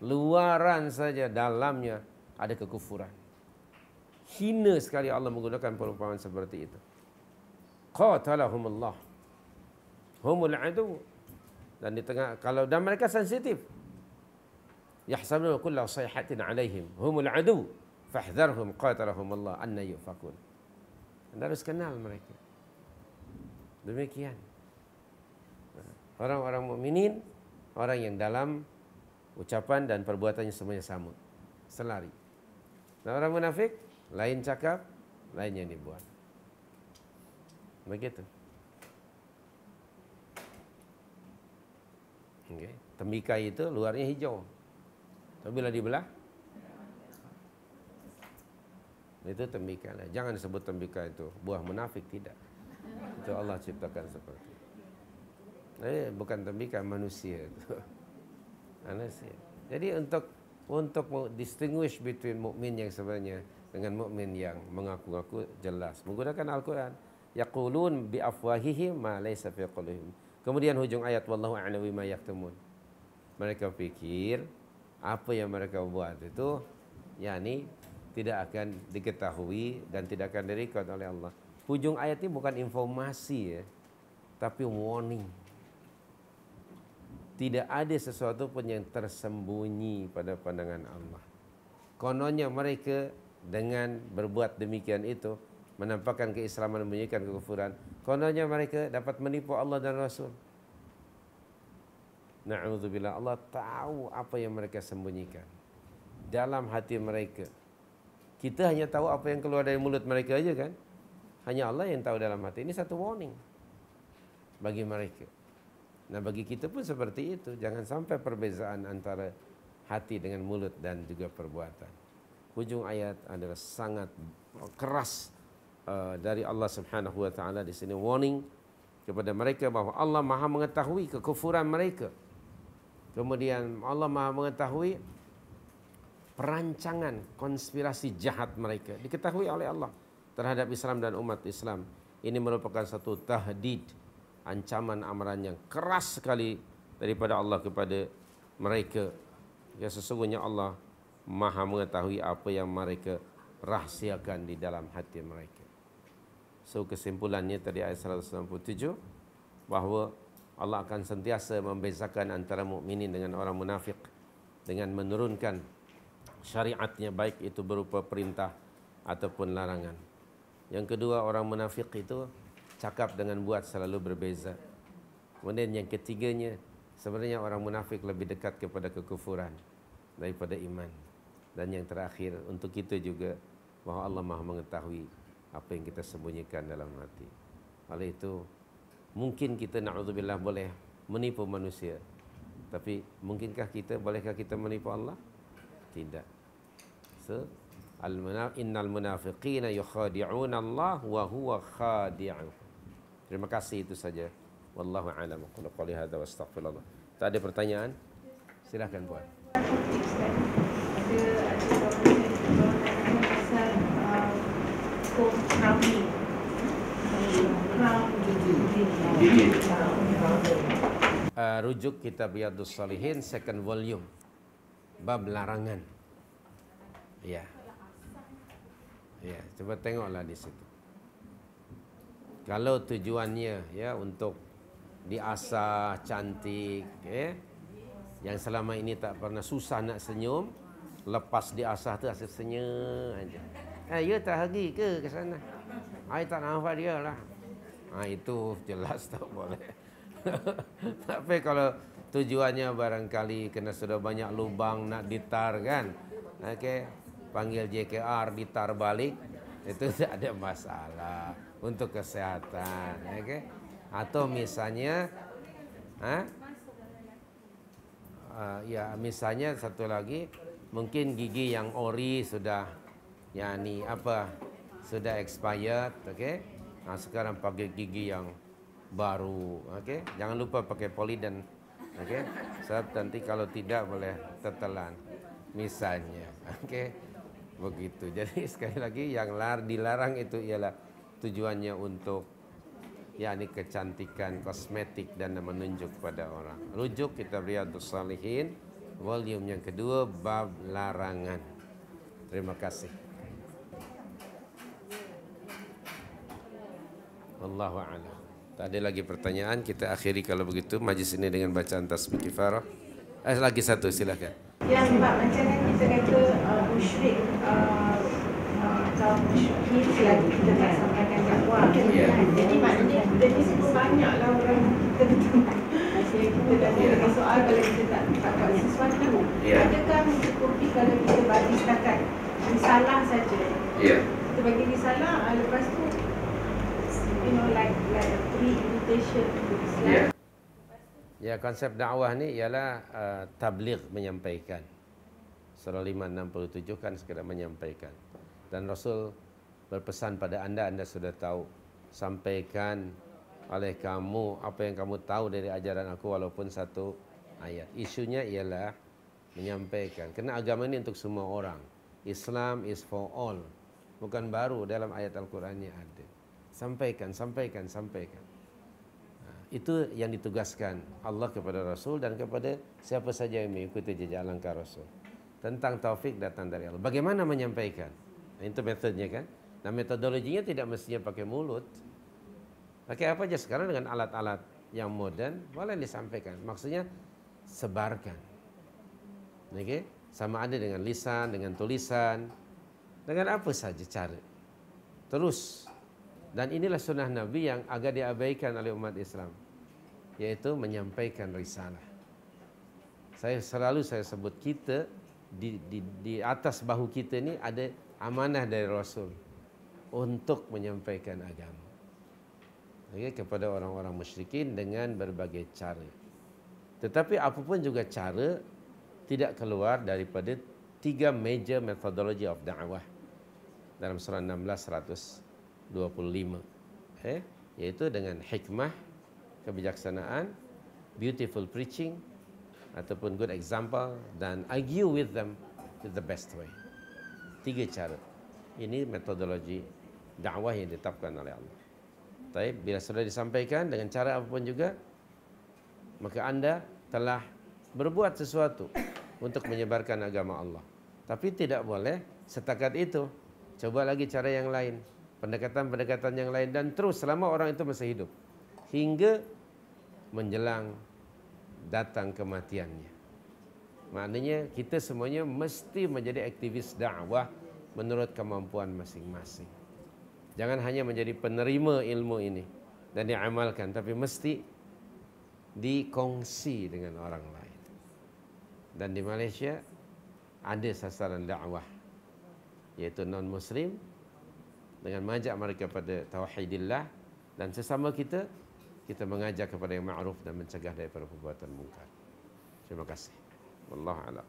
Luaran saja, dalamnya ada kekufuran. Hina sekali Allah menggunakan perumpamaan seperti itu. Qatalahumullah. Humul adu. Dan di tengah, dan mereka sensitif. Yahsabuna kulla sayhatin alaihim humul adu fahdharhum qatalahumullah anna yufakun. Anda harus kenal mereka. Demikian. Orang-orang mukminin, orang yang dalam ucapan dan perbuatannya semuanya sama, selari. Nah, orang munafik, lain cakap, lain yang dibuat. Begitu. Okay. Tembikar itu luarnya hijau, tapi bila dibelah, itu tembikar. Jangan sebut tembikar itu buah munafik, tidak. Itu Allah ciptakan seperti itu. Bukan tembikar, manusia itu. Manusia. Jadi untuk distinguish between mukmin yang sebenarnya dengan mukmin yang mengaku-ngaku, jelas menggunakan Al-Quran. Yaqulun bi afwahihim ma laysa fi qulubihim. Kemudian hujung ayat, wallahu a'lam bima yaktumun. Mereka pikir apa yang mereka buat itu tidak akan diketahui dan tidak akan direkod oleh Allah. Hujung ayat ini bukan informasi ya, tapi warning. Tidak ada sesuatu pun yang tersembunyi pada pandangan Allah. Kononnya mereka dengan berbuat demikian itu menampakkan keislaman, membunyikan kekufuran. Kononnya mereka dapat menipu Allah dan Rasul. Na'udzubillah, Allah tahu apa yang mereka sembunyikan dalam hati mereka. Kita hanya tahu apa yang keluar dari mulut mereka aja kan. Hanya Allah yang tahu dalam hati. Ini satu warning bagi mereka. Nah, bagi kita pun seperti itu. Jangan sampai perbezaan antara hati dengan mulut dan juga perbuatan. Hujung ayat adalah sangat keras dari Allah Subhanahu wa taala di sini, warning kepada mereka bahawa Allah Maha mengetahui kekufuran mereka. Kemudian Allah Maha mengetahui perancangan konspirasi jahat mereka, diketahui oleh Allah terhadap Islam dan umat Islam. Ini merupakan satu tahdid, ancaman amaran yang keras sekali daripada Allah kepada mereka. Ya, sesungguhnya Allah Maha mengetahui apa yang mereka rahsiakan di dalam hati mereka. So kesimpulannya tadi ayat 197 bahawa Allah akan sentiasa membezakan antara mukminin dengan orang munafik dengan menurunkan syariatnya, baik itu berupa perintah ataupun larangan. Yang kedua, orang munafik itu cakap dengan buat selalu berbeza. Kemudian yang ketiganya, sebenarnya orang munafik lebih dekat kepada kekufuran daripada iman. Dan yang terakhir, untuk kita juga bahawa Allah Maha mengetahui apa yang kita sembunyikan dalam hati. Oleh itu, mungkin kita na'udzubillah boleh menipu manusia, tapi mungkinkah kita, bolehkah kita menipu Allah? Tidak. So, innal munafiqina yukhadi'una Allah wa huwa khadi'uhum. Terima kasih, itu saja. Wallahu a'lam. Qul qouli hadza wa astaghfirullah. Tak ada pertanyaan? Silakan puan. Rujuk kitab Riyadhus Shalihin second volume, bab larangan. Ya. Ya, coba tengoklah di situ. Kalau tujuannya ya untuk diasah cantik, yang selama ini tak pernah susah nak senyum, lepas diasah tu asyik senyum aja. Ya tak pergi ke sana? Ai tak nampak dia lah. Itu jelas tak boleh. Tapi kalau tujuannya barangkali kena sudah banyak lubang nak ditar kan, okey, panggil JKR ditar balik, itu tak ada masalah untuk kesehatan, okey. Atau misalnya, ya misalnya satu lagi, mungkin gigi yang ori sudah, sudah expired, okey. Sekarang pakai gigi yang baru, okey. Jangan lupa pakai poliden, okey. Sebab nanti kalau tidak boleh tertelan, misalnya, okey. Begitu. Jadi sekali lagi yang dilarang itu ialah tujuannya untuk kecantikan, kosmetik dan menunjuk pada orang. Rujuk kitab Riyadhus Shalihin volume yang kedua, bab larangan. Terima kasih. Wallahu a'lam. Tak ada lagi pertanyaan, kita akhiri kalau begitu majlis ini dengan bacaan tasbih kifarah. Lagi satu, silakan. Yang macam kan kita kata musyrik, kaum musyrikin selagi kita tak sampaikan dakwah. Jadi maknanya jadi banyaklah orang kita kita dah ada soal kalau kita tak dapat sesuatu. Adakah mencukupi kalau kita bagi setakat risalah saja? Kita bagi risalah, lepas tu like a pre-invitation to Islam. Ya, konsep dakwah ni ialah tabligh, menyampaikan. Surah 567 kan sekadar menyampaikan. Dan Rasul berpesan pada anda sudah tahu, sampaikan oleh kamu apa yang kamu tahu dari ajaran aku walaupun satu ayat. Isunya ialah menyampaikan. Kerana agama ini untuk semua orang. Islam is for all. Bukan baru, dalam ayat Al-Qurannya ada. Sampaikan. Itu yang ditugaskan Allah kepada Rasul dan kepada siapa saja yang mengikuti jejak langkah Rasul. Tentang taufik datang dari Allah. Bagaimana menyampaikan? Itu metodenya kan. Nah, metodologinya tidak mestinya pakai mulut. Pakai apa aja sekarang dengan alat-alat yang moden boleh disampaikan. Maksudnya sebarkan. Okey? Sama ada dengan lisan, dengan tulisan, dengan apa saja cara. Terus. Dan inilah sunnah Nabi yang agak diabaikan oleh umat Islam, yaitu menyampaikan risalah. Saya sebut kita di atas bahu kita ni ada amanah dari Rasul untuk menyampaikan agama. kepada orang-orang musyrikin dengan berbagai cara. Tetapi apapun juga cara, tidak keluar daripada 3 major methodology of da'wah dalam surah 16 125, yaitu dengan hikmah, kebijaksanaan, beautiful preaching ataupun good example, dan argue with them with the best way. 3 cara. Ini metodologi dakwah yang ditetapkan oleh Allah. Baik, bila sudah disampaikan dengan cara apapun juga, maka anda telah berbuat sesuatu untuk menyebarkan agama Allah. Tapi tidak boleh setakat itu. Coba lagi cara yang lain, pendekatan-pendekatan yang lain, dan terus selama orang itu masih hidup hingga menjelang datang kematiannya. Maknanya kita semuanya mesti menjadi aktivis dakwah menurut kemampuan masing-masing. Jangan hanya menjadi penerima ilmu ini dan diamalkan, tapi mesti dikongsi dengan orang lain. Dan di Malaysia ada sasaran dakwah, yaitu non-muslim, dengan mengajak mereka pada tauhidillah, dan sesama kita mengajak kepada yang ma'ruf dan mencegah daripada perbuatan mungkar. Terima kasih. Wallahu a'lam.